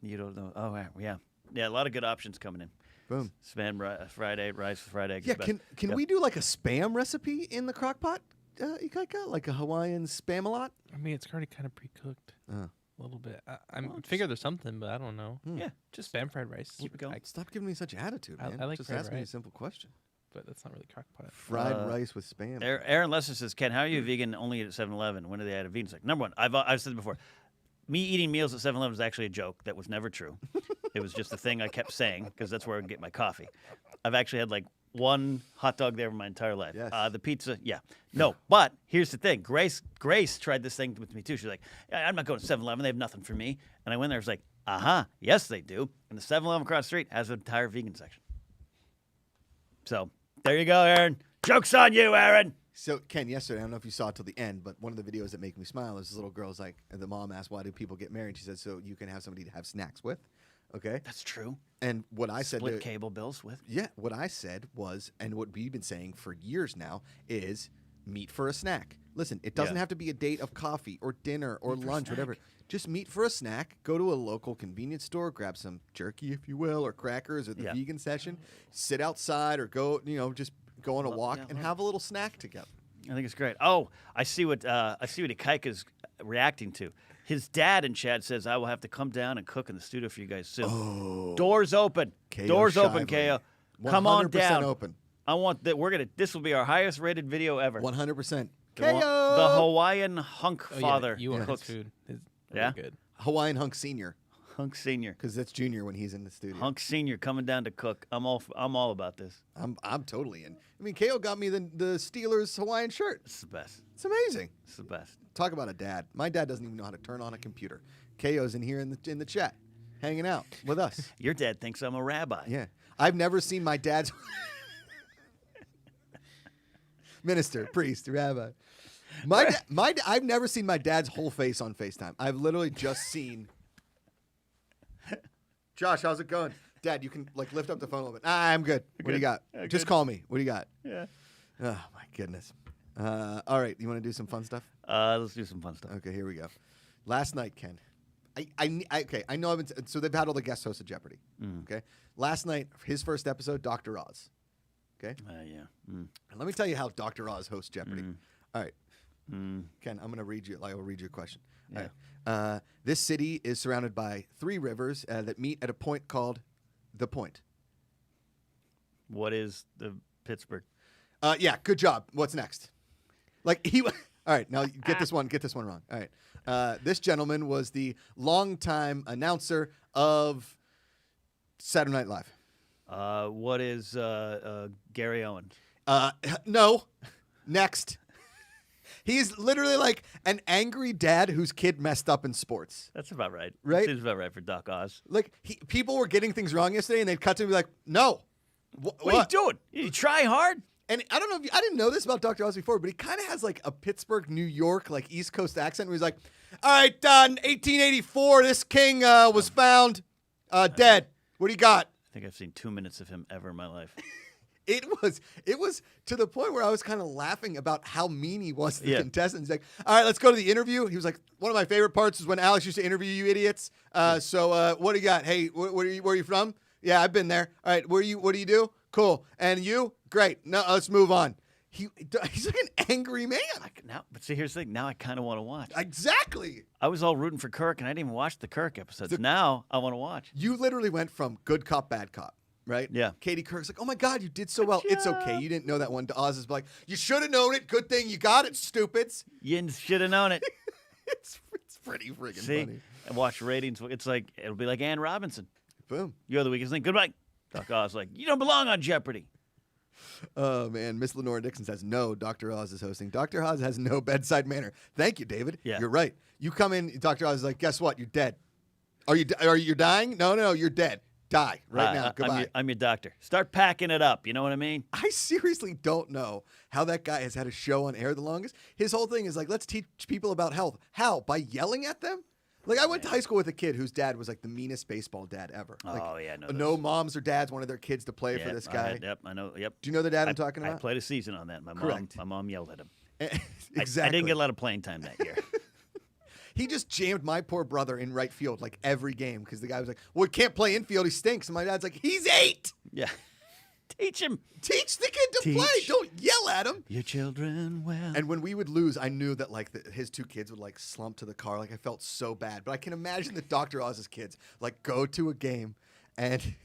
You don't know? Oh yeah, yeah. A lot of good options coming in. Boom. Spam Friday, rice with fried eggs. Yeah, is best. can Yep. we do like a spam recipe in the crock pot, Ikaika? Like a Hawaiian spam-a-lot? I mean, it's already kind of pre-cooked Uh, a little bit. I Well, figure there's something, but I don't know. Yeah, Just spam fried rice. Keep it going. Stop giving me such attitude, I man. like Just fried ask me a rice. simple question. But that's not really crock pot. Fried rice with spam. Aaron Lester says, Ken, how are you vegan only at 7-Eleven? When do they add a vegan section? Number one, I've said it before. Me eating meals at 7-Eleven is actually a joke. That was never true. It was just a thing I kept saying because that's where I would get my coffee. I've actually had like one hot dog there my entire life. Yes. The pizza, yeah. No, but here's the thing. Grace tried this thing with me too. She's like, I'm not going to 7-Eleven. They have nothing for me. And I went there. I was like, yes, they do. And the 7-Eleven across the street has an entire vegan section. So there you go, Aaron. Joke's on you, Aaron. So, Ken, yesterday, I don't know if you saw it till the end, but one of the videos that make me smile is this little girl's like, and the mom asked, why do people get married? She said, so you can have somebody to have snacks with. Okay. That's true. And what I said, Split cable bills with. yeah, what I said was, and what we've been saying for years now is meet for a snack. Listen, it doesn't Yeah. have to be a date of coffee or dinner or Meet for a lunch, whatever. snack. Just meet for a snack. Go to a local convenience store, grab some jerky, if you will, or crackers, or the Yeah. vegan session. Sit outside or go, just go on a walk and have a little snack together. I think it's great. Oh, I see what Ikaika's reacting to. His dad in chat says, I will have to come down and cook in the studio for you guys soon. Oh. Doors open. KO Doors open, Shively. KO. Come on 100% down. open. I want that. This will be our highest rated video ever. 100%. The KO! Hawaiian hunk Oh, father yeah, you want his cooks. food. It's Yeah? really good. Hawaiian Hunk Senior, Hunk Senior. because that's Junior when he's in the studio. Hunk Senior coming down to cook. I'm all about this. I'm totally in. I mean, KO got me the Steelers Hawaiian shirt. It's the best. It's amazing. It's the best. Talk about a dad. My dad doesn't even know how to turn on a computer. KO's in here in the chat, hanging out with us. Your dad thinks I'm a rabbi. Yeah, I've never seen my dad's minister, priest, rabbi. I've never seen my dad's whole face on FaceTime. I've literally just seen. Josh, how's it going? Dad, you can lift up the phone a little bit. I'm good. What do you got? Just call me. What do you got? Yeah. Oh my goodness. All right, you want to do some fun stuff? Let's do some fun stuff. Okay, here we go. Last night, Ken. I know so they've had all the guest hosts of Jeopardy. Okay. Last night, his first episode, Dr. Oz. Okay. Yeah. And let me tell you how Dr. Oz hosts Jeopardy. All right. Ken, I'm going to read you. I will read you a question. Yeah. All right. This city is surrounded by 3 rivers that meet at a point called the Point. What is the Pittsburgh? Yeah. Good job. What's next? All right. Now get this one. Get this one wrong. All right. This gentleman was the longtime announcer of Saturday Night Live. What is Gary Owen? No. Next. He's literally like an angry dad whose kid messed up in sports. That's about right. Right? Seems about right for Doc Oz. Like people were getting things wrong yesterday, and they'd cut to him and be like, "No, What are you doing? You try hard. And I don't know if I didn't know this about Dr. Oz before, but he kind of has like a Pittsburgh, New York, like East Coast accent. Where he's like, "All right, in 1884, this king was found dead. What do you got?" I think I've seen 2 minutes of him ever in my life. It was to the point where I was kind of laughing about how mean he was to the Yeah. contestants. He's like, "All right, let's go to the interview." He was like, "One of my favorite parts is when Alex used to interview you idiots. So what do you got? Hey, where are you from? Yeah, I've been there. All right, what do you do? Cool. And you? Great. No, let's move on." He's like an angry man. But see, here's the thing. Now I kind of want to watch. Exactly. I was all rooting for Kirk, and I didn't even watch the Kirk episodes. Now I want to watch. You literally went from good cop, bad cop, right? Yeah. Katie Kirk's like, oh my God, you did so well. It's okay. You didn't know that one. Oz is like, you should have known it. Good thing you got it, stupids. You should have known it. It's pretty friggin' See, funny. I watch ratings. It'll be like Ann Robinson. Boom. You're the weakest link. Goodbye. Doc Oz like, you don't belong on Jeopardy. Oh, man. Miss Lenora Dixon says, no, Dr. Oz is hosting. Dr. Oz has no bedside manner. Thank you, David. Yeah. You're right. You come in, Dr. Oz is like, guess what? You're dead. Are you dying? No, you're dead. Die right now. Goodbye. I'm your doctor. Start packing it up. You know what I mean? I seriously don't know how that guy has had a show on air the longest. His whole thing is like, let's teach people about health. How? By yelling at them? Like, I went to high school with a kid whose dad was like the meanest baseball dad ever. Like, Oh, yeah, I know no those. moms or dads wanted their kids to play for Yeah, this guy. Yep, I know. Yep. Do you know the dad I'm talking I about? played a season on that. Correct. My mom yelled at him. Exactly. I didn't get a lot of playing time that year. He just jammed my poor brother in right field like every game because the guy was like, well, he can't play infield. He stinks. And my dad's like, he's 8. Yeah. Teach him. Teach the kid to play. Don't yell at him. Your children well. And when we would lose, I knew that like his 2 kids would like slump to the car. Like I felt so bad. But I can imagine that Dr. Oz's kids like go to a game and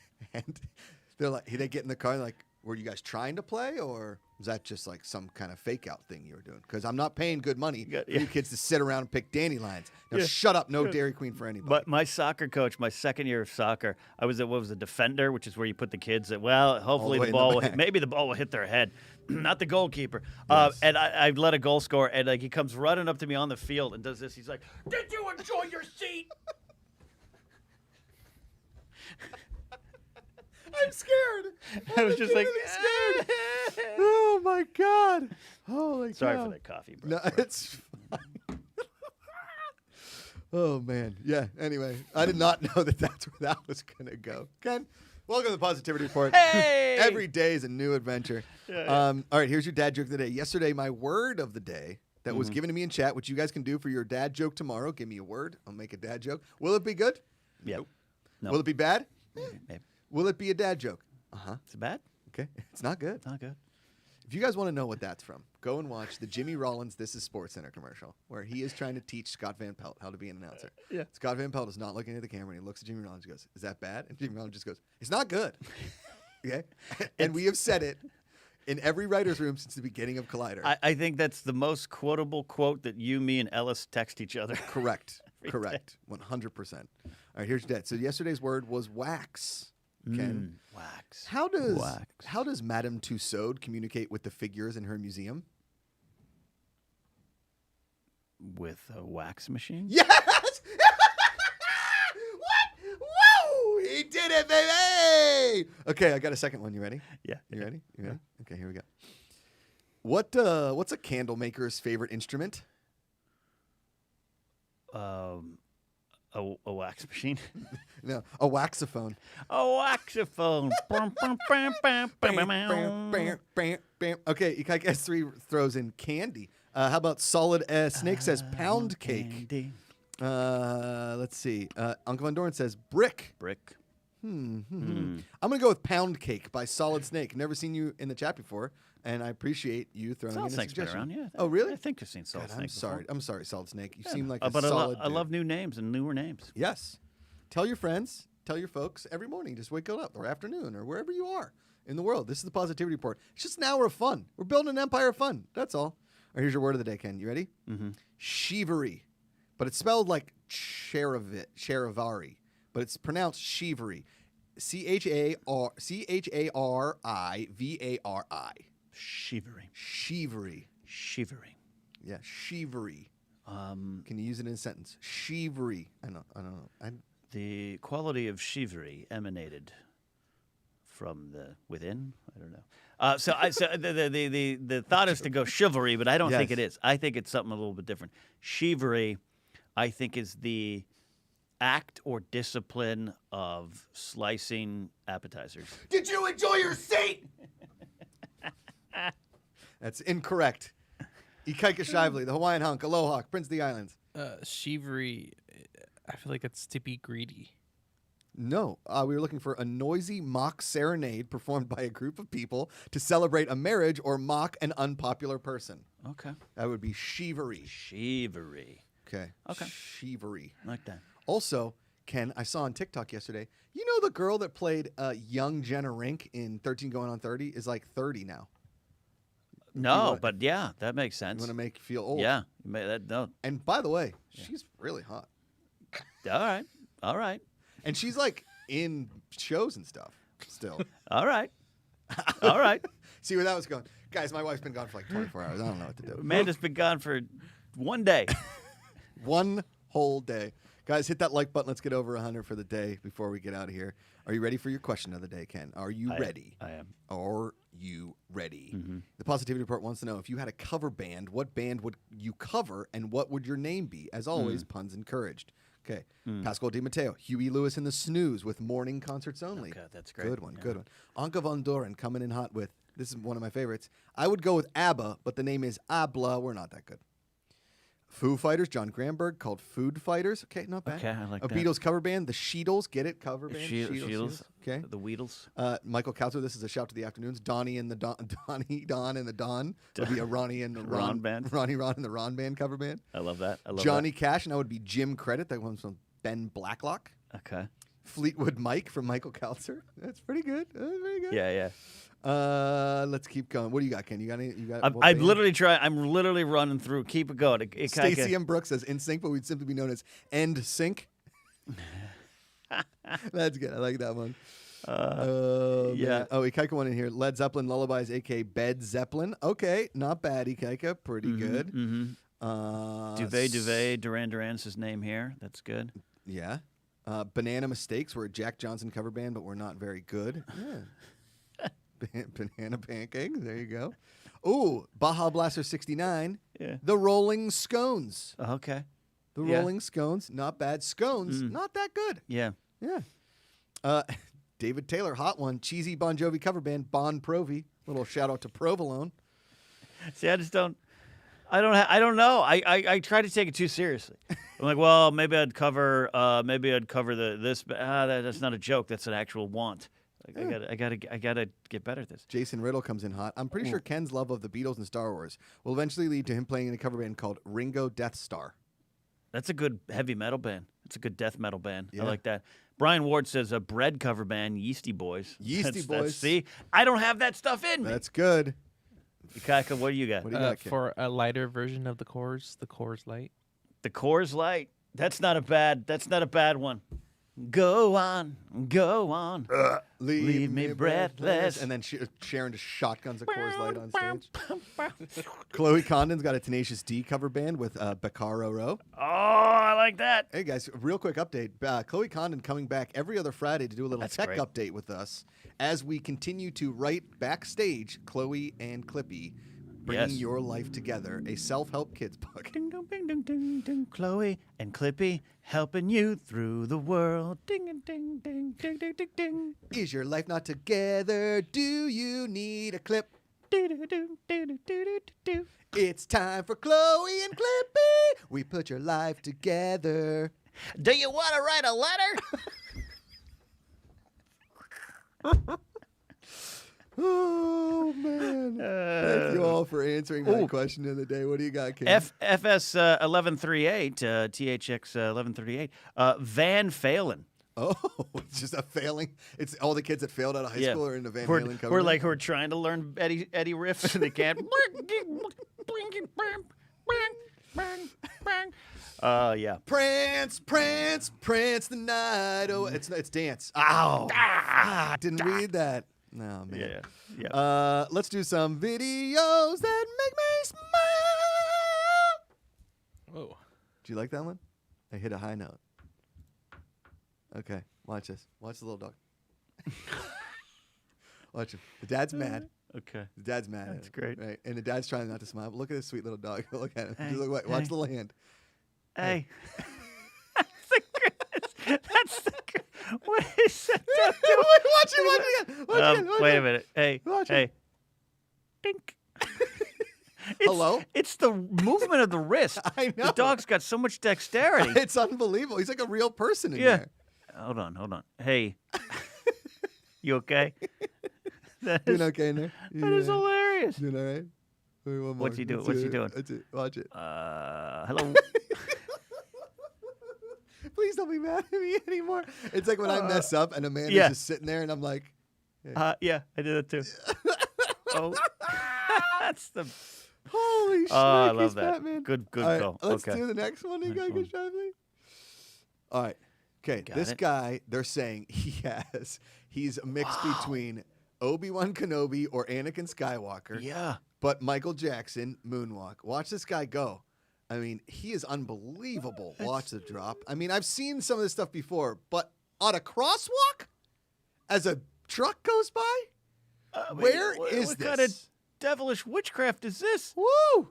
they're like, they get in the car and like, were you guys trying to play or was that just like some kind of fake out thing you were doing? Because I'm not paying good money for you kids to sit around and pick dandelions. Now shut up. No Dairy Queen for anybody. But my soccer coach, my second year of soccer, I was a defender, which is where you put the kids at, well, hopefully way the in the ball will back. hit, maybe the ball will hit their head, not the goalkeeper. Yes. And I let a goal score, and like he comes running up to me on the field and does this. He's like, did you enjoy your seat? I'm scared. I was just like, scared. Oh my God. Holy sorry cow. for that coffee, bro. No, it's fine. Oh man. Yeah. Anyway, I did not know that that's where that was gonna go. Ken, welcome to the Positivity Report. Hey! Every day is a new adventure. All right, here's your dad joke of the day. Yesterday, my word of the day that was given to me in chat, which you guys can do for your dad joke tomorrow. Give me a word. I'll make a dad joke. Will it be good? Yeah. No. Will it be bad? Maybe. Will it be a dad joke? Is it bad? Okay. It's not good. Not good. If you guys want to know what that's from, go and watch the Jimmy Rollins This Is Sports Center commercial where he is trying to teach Scott Van Pelt how to be an announcer. Yeah. Scott Van Pelt is not looking at the camera and he looks at Jimmy Rollins and goes, is that bad? And Jimmy Rollins just goes, it's not good. Okay? And we have said it in every writer's room since the beginning of Collider. I think that's the most quotable quote that you, me, and Ellis text each other. Correct. Correct. 100%. All right, here's your dad. So yesterday's word was wax. Ken. Wax. How does Wax. Madame Tussauds communicate with the figures in her museum? With a wax machine? Yes! What? Whoa! He did it, baby! Okay, I got a second one. You ready? Yeah. You ready? You ready? Okay, here we go. What's a candle maker's favorite instrument? A wax machine? No, a waxophone. A waxophone. Okay, I guess 3 throws in candy. How about solid Snake says pound cake. Candy. Let's see. Uncle Van Dorn says brick. Brick. I'm gonna go with pound cake by Solid Snake. Never seen you in the chat before, and I appreciate you throwing Solid in a Snake's been suggestion. around, yeah. Oh, really? I think I've seen Solid God, Snake I'm sorry. before. I'm sorry, Solid Snake. You seem like a But solid. I love dude. new names and newer names. Yes. Tell your friends, tell your folks every morning. Just wake up or afternoon or wherever you are in the world. This is the Positivity Report. It's just an hour of fun. We're building an empire of fun. That's all. All right, here's your word of the day, Ken. You ready? Mm-hmm. Shivery. But it's spelled like Charivari, but it's pronounced Shivery. Charivari. Shivering. Shivery. Shivering. Yeah, shivery. Can you use it in a sentence? Shivery. I don't know. The quality of chivalry emanated from the within. I don't know. So the thought is to go chivalry, but I don't think Yes. it is. I think it's something a little bit different. Chivalry, I think, is the act or discipline of slicing appetizers. Did you enjoy your seat? That's incorrect. Ikaika Shively, the Hawaiian hunk, Aloha, Prince of the Islands. Chivalry, I feel like it's to be greedy. No, we were looking for a noisy mock serenade performed by a group of people to celebrate a marriage or mock an unpopular person. Okay. That would be chivalry. Chivalry. Okay. Okay. Chivalry. Like that. Also, Ken, I saw on TikTok yesterday, you know the girl that played young Jenna Rink in 13 Going on 30 is like 30 now. No, but yeah, that makes sense. You want to make you feel old. Yeah. No. And by the way, she's really hot. All right. All right. And she's like in shows and stuff still. All right. All right. See where that was going. Guys, my wife's been gone for like 24 hours. I don't know what to do. Amanda's been gone for one day. One whole day. Guys, hit that like button. Let's get over 100 for the day before we get out of here. Are you ready for your question of the day, Ken? Are you ready? I am. Are you ready? Mm-hmm. The Positivity Report wants to know, if you had a cover band, what band would you cover and what would your name be? As always, puns encouraged. Okay. Pascal Di Matteo, Huey Lewis and the Snooze with morning concerts only. Okay, that's great. Good one, Yeah. good one. Anke von Doren coming in hot with, this is one of my favorites. I would go with ABBA, but the name is Abla. We're not that good. Foo Fighters, John Gramberg, called Food Fighters. Okay, not bad. Okay, I like a that. Beatles cover band, the Sheetles. Get it? Cover band. Sheetles. Okay. The Weedles. Michael Kauter, this is a shout to the afternoons. Donnie and the Donnie, Don and the Don would be a Ronnie and the Ron band. Ronnie, Ron and the Ron band cover band. I love that. I love Johnny Cash, and I would be Jim Credit. That one's from Ben Blacklock. that. Okay. Fleetwood Mike from Michael Kauter. That's pretty good. That's pretty good. Yeah, yeah. Let's keep going. What do you got, Ken? You got any? You got? I'm literally running through. Keep it going. Stacey M. Brooks says In Sync, but we'd simply be known as End Sync. That's good. I like that one. Yeah. Man. Oh, Ikaika one in here. Led Zeppelin Lullabies, a.k.a. Bed Zeppelin. Okay, not bad, Ikaika. Pretty good. Mm-hmm. Duvet, Duran Duran's his name here. That's good. Yeah. Banana Mistakes. We're a Jack Johnson cover band, but we're not very good. Yeah. Banana Pancakes. There you go. Ooh, Baja Blaster 69. Yeah. The Rolling Scones. Okay. The Yeah. Rolling Scones. Not bad. Scones. Not that good. Yeah. Yeah. David Taylor, hot one. Cheesy Bon Jovi cover band, Bon Provi. Little shout out to Provolone. See, I don't know. I try to take it too seriously. I'm like, well, maybe I'd cover this, but that's not a joke. That's an actual want. Like, I gotta get better at this. Jason Riddle comes in hot. I'm pretty sure Ken's love of the Beatles and Star Wars will eventually lead to him playing in a cover band called Ringo Death Star. That's a good heavy metal band. It's a good death metal band. Yeah. I like that. Brian Ward says a bread cover band, Yeasty Boys. Yeasty Boys. See, I don't have that stuff in me. That's good. Ikaika, what do you got? What do you got, Ken? For a lighter version of the Coors Light. The Coors Light. That's not a bad one. Go on, go on. Leave me breathless. And then Sharon just shotguns a Coors Light on stage. Chloe Condon's got a Tenacious D cover band with Beccaro Row. Oh, I like that. Hey guys, real quick update. Chloe Condon coming back every other Friday to do a little That's tech great. update with us as we continue to write backstage Chloe and Clippy bringing Yes. your life together, a self-help kids book. Ding dong, ding dong, ding ding. Chloe and Clippy helping you through the world. Ding ding ding ding ding ding ding ding. Is your life not together? Do you need a clip? Do do do do do do do. It's time for Chloe and Clippy. We put your life together. Do you want to write a letter? Oh man! Thank you all for answering my question of the day. What do you got, Ken? FS 1138, THX 1138. Van Phelan. Oh, it's just a failing. It's all the kids that failed out of high school are in the Van Halen cover. We're trying to learn Eddie riff and they can't. Yeah. Prance, prance, prance the night. Oh, it's dance. Ow! Didn't read that. No man. Yeah. Let's do some videos that make me smile. Whoa. Do you like that one? I hit a high note. Okay, watch this. Watch the little dog. Watch him. The dad's mad. Okay. The dad's mad. That's at him, great. Right? And the dad's trying not to smile. But look at this sweet little dog. Look at him. Hey, Just look, watch hey. the hand. Hey. That's the good. What is that? Watch it. Watch it again. Watch it again. Watch Wait it. a minute. Hey. Watch Hey. Dink. Hello? It's the movement of the wrist. I know. The dog's got so much dexterity. It's unbelievable. He's like a real person in Yeah. there. Hold on. Hey, you okay? That Doing is, okay in there? that is hilarious. Doing all right? Wait, one more. What's he doing? Let's What's do he it. doing? That's it. Watch it. Hello. Please don't be mad at me anymore. It's like when I mess up and Amanda's yeah. just sitting there and I'm like, Yeah, I did that too. Oh, that's the. holy shit. Oh, I love he's that. Batman. Good All right, call. let's Okay. do the next one. You Next guys one. can show me. All right. Okay, Got this it. guy, they're saying he's a mix between Obi-Wan Kenobi or Anakin Skywalker. Yeah. But Michael Jackson, moonwalk. Watch this guy go. I mean, he is unbelievable. Watch the drop. I mean, I've seen some of this stuff before, but on a crosswalk, as a truck goes by, where is what this? kind of devilish witchcraft is this? Woo!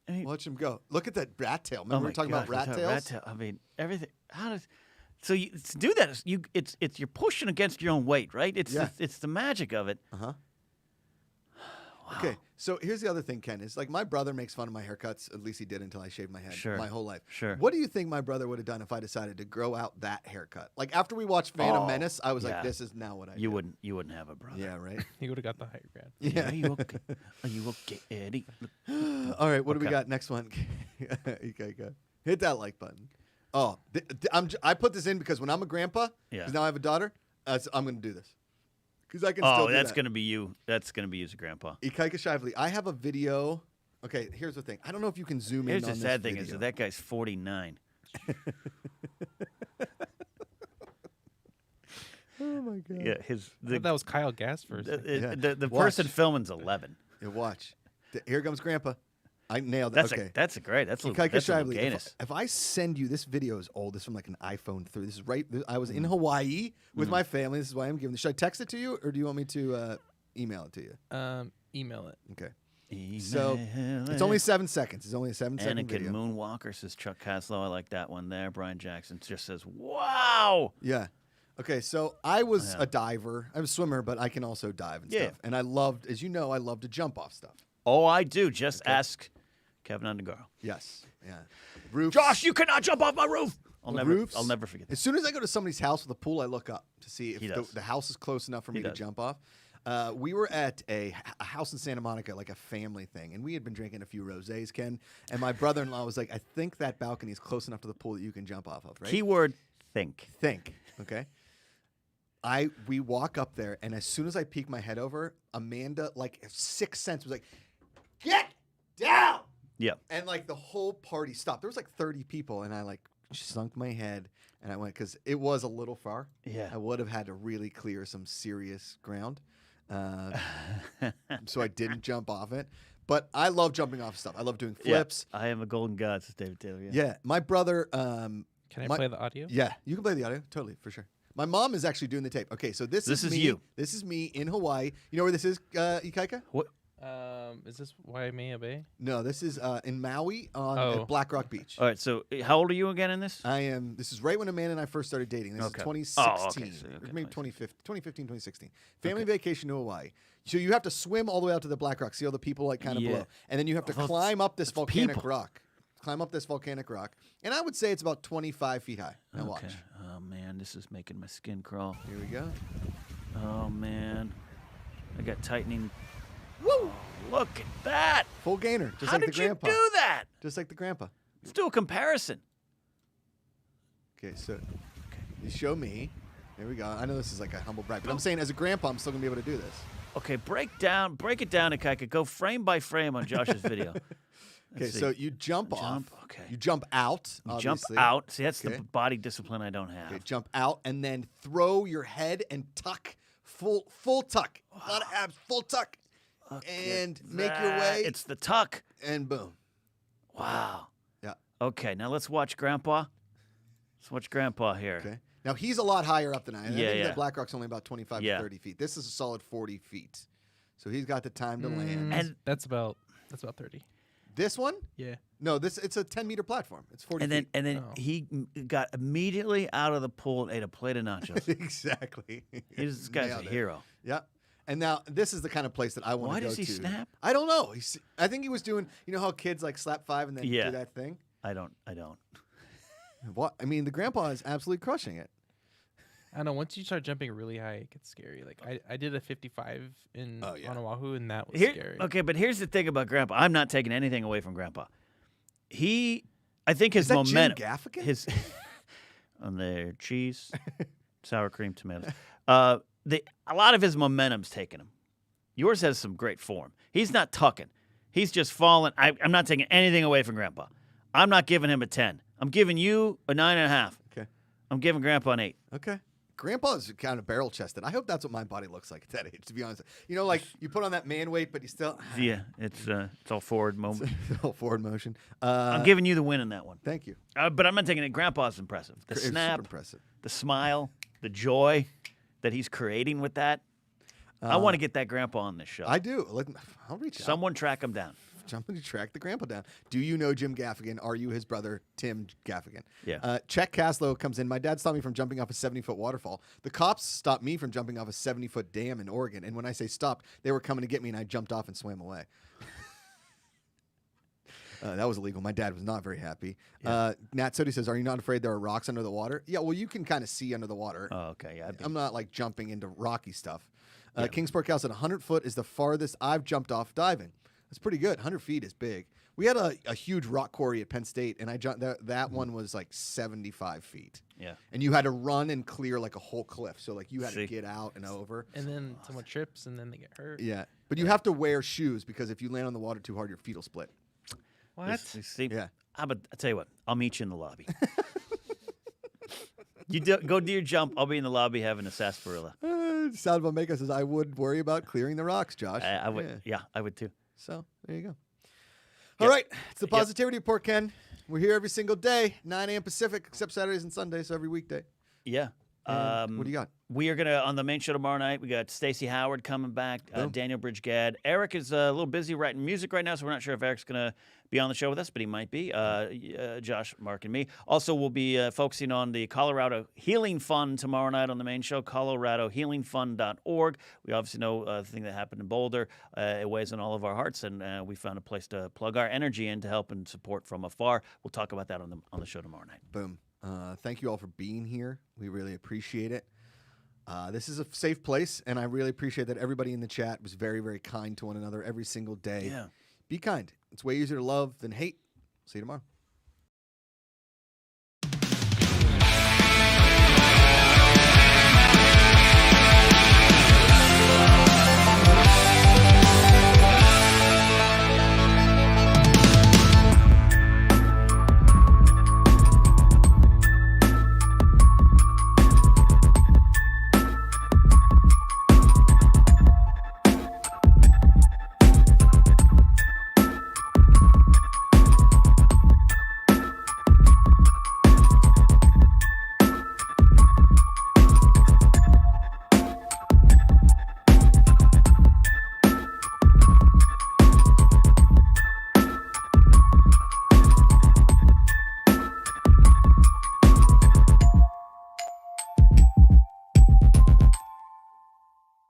I mean, Watch him go. Look at that rat tail. oh Remember we my were talking gosh, about rat what's tails? that tail? I mean, everything. How does? So you to do that? It's you're pushing against your own weight, right? It's the magic of it. Uh-huh. Okay, so here's the other thing, Ken. Is like my brother makes fun of my haircuts. At least he did until I shaved my head Sure. my whole life. Sure. What do you think my brother would have done if I decided to grow out that haircut? Like after we watched Phantom Oh, Menace, I was yeah. like, this is now what I You do. wouldn't have a brother. Yeah, right? He would have got the higher ground. Yeah. Are you okay? Are you okay, Eddie? All right, what do we Okay. got? Next one. Okay, go. Hit that like button. Oh, I put this in because when I'm a grandpa, Yeah. because now I have a daughter, I'm going to do this. Because I can still Oh, do that's that. gonna be you. That's gonna be you as a grandpa. GPACharity. I have a video. Okay, here's the thing. I don't know if you can zoom Here's in the on sad this thing is video. that guy's 49. Oh my god. Yeah, I thought that was Kyle Gass first. Yeah. the Watch. person filming's 11. Yeah, watch. Here comes Grandpa. I nailed it. Okay. That's a great. That's a GPACharity. Gainus. If I send you this video is old. This is from like an iPhone 3. This is right. I was in Hawaii with my family. This is why I'm giving this. Should I text it to you or do you want me to email it to you? Email it. Okay. So it's only 7 seconds. It's only a 7-second Anakin video. Moonwalker says Chuck Caslow. I like that one there. Brian Jackson just says, "Wow." Yeah. Okay, so I was a diver. I'm a swimmer, but I can also dive and Yeah. stuff. And I loved, as you know, I love to jump off stuff. Oh, I do. Just ask Kevin Undergaro. Yes. Yeah. Roofs. Josh, you cannot jump off my roof. I'll roofs. never forget that. As soon as I go to somebody's house with a pool, I look up to see He if does. the house is close enough for me He to does. jump off. We were at a house in Santa Monica, like a family thing, and we had been drinking a few rosés, Ken. And my brother-in-law was like, "I think that balcony is close enough to the pool that you can jump off of." Right? Keyword: think. Think. Okay. We walk up there, and as soon as I peek my head over, Amanda, like sixth sense, was like, "Get down!" Yeah. And like the whole party stopped. There was like 30 people, and I like sunk my head and I went because it was a little far. Yeah. I would have had to really clear some serious ground, so I didn't jump off it. But I love jumping off stuff. I love doing flips. I am a golden god, says David Taylor. Yeah. Yeah, my brother. Can I play the audio? Yeah, you can play the audio totally for sure. My mom is actually doing the tape. Okay, so this is is me. you. This is me in Hawaii. You know where this is, Ikaika? What? Is this Waimea Bay? No, this is in Maui on Oh. at Black Rock Beach. All right. So, how old are you again in this? I am. This is right when Amanda and I first started dating. This Okay. is 2016, Oh, okay, so- or okay, maybe I see. 2015, 2016. Family vacation to Hawaii. So you have to swim all the way out to the Black Rock, see all the people like kind of Yeah. below, and then you have to Oh, climb up this volcanic people. rock. Climb up this volcanic rock, and I would say it's about 25 feet high. Now watch. Okay. Oh man, this is making my skin crawl. Here we go. Oh man, I got tightening. Woo! Look at that. Full gainer, just How like did the you grandpa. do that? Just like the grandpa. Let's do a comparison. Okay, so you show me. There we go. I know this is like a humble brag, but I'm saying as a grandpa, I'm still gonna be able to do this. Okay, break it down, Ikaika. Go frame by frame on Josh's video. Okay, Let's see. so you jump off. Jump, okay. You jump out. You jump obviously. out. See, that's Okay. the body discipline I don't have. Okay, jump out and then throw your head and tuck, full tuck, a lot of abs, full tuck, Look and at make your that. way. It's the tuck. And boom. Wow. Yeah. Okay, now let's watch Grandpa. Let's watch Grandpa here. Okay. Now he's a lot higher up than I am. I Yeah, think yeah. that Black Rock's only about 25 Yeah. to 30 feet. This is a solid 40 feet. So he's got the time to land. And- That's about 30. This one? Yeah. No, it's a 10-meter platform. It's 40 And then feet. Oh. he got immediately out of the pool and ate a plate of nachos. Exactly. This guy's Nailed a it. hero. Yep. And now this is the kind of place that I want Why to go does he to. snap? I don't know. I think he was doing. You know how kids like slap 5 and then Yeah. do that thing. I don't. What? I mean, the grandpa is absolutely crushing it. I don't know. Once you start jumping really high, it gets scary. Like I did a 55 on Oahu, and that was scary. Okay, but here's the thing about Grandpa. I'm not taking anything away from Grandpa. I think his Is that momentum. Jim Gaffigan? His on there, cheese, sour cream, tomatoes. A lot of his momentum's taking him. Yours has some great form. He's not tucking. He's just falling. I'm not taking anything away from Grandpa. I'm not giving him a 10. I'm giving you a 9.5. Okay. I'm giving Grandpa an 8. Okay. Grandpa's kind of barrel chested. I hope that's what my body looks like at that age, to be honest. You know, like you put on that man weight, but you still. Yeah, it's all forward moment. all forward motion. I'm giving you the win in that one. Thank you. But I'm not taking it. Grandpa's impressive. The It's snap, super impressive. the smile, the joy that he's creating with that. I want to get that Grandpa on this show. I do. I'll reach out. Someone track him down. Jumping to track the Grandpa down. Do you know Jim Gaffigan? Are you his brother, Tim Gaffigan? Yeah. Czech Caslow comes in. My dad stopped me from jumping off a 70-foot waterfall. The cops stopped me from jumping off a 70-foot dam in Oregon. And when I say stopped, they were coming to get me, and I jumped off and swam away. That was illegal. My dad was not very happy. Yeah. Nat Sodi says, are you not afraid there are rocks under the water? Yeah, well, you can kind of see under the water. Oh, okay. Yeah. I'm not like jumping into rocky stuff. Yeah. Kingsport Cal said 100 foot is the farthest I've jumped off diving. That's pretty good. 100 feet is big. We had a huge rock quarry at Penn State, and I jumped. That one was like 75 feet. Yeah. And you had to run and clear like a whole cliff. So like you had See. to get out and over. And then someone trips, and then they get hurt. Yeah. But you have to wear shoes because if you land on the water too hard, your feet will split. What? See? Yeah. I'll tell you what. I'll meet you in the lobby. Go do your jump. I'll be in the lobby having a sarsaparilla. Sound of Omega says, I would worry about clearing the rocks, Josh. I would. Yeah, I would too. So there you go. All right. It's the Positivity Report, Ken. We're here every single day, 9 a.m. Pacific, except Saturdays and Sundays, so every weekday. Yeah. And what do you got? We are gonna on the main show tomorrow night. We got Stacey Howard coming back, Boom. Daniel Bridgegad. Eric is a little busy writing music right now, so we're not sure if Eric's gonna be on the show with us, but he might be. Josh, Mark, and me. Also, we'll be focusing on the Colorado Healing Fund tomorrow night on the main show, coloradohealingfund.org. We obviously know the thing that happened in Boulder. It weighs on all of our hearts, and we found a place to plug our energy in to help and support from afar. We'll talk about that on the show tomorrow night. Boom. Thank you all for being here. We really appreciate it. This is a safe place, and I really appreciate that everybody in the chat was very, very kind to one another every single day. Yeah. Be kind. It's way easier to love than hate. See you tomorrow.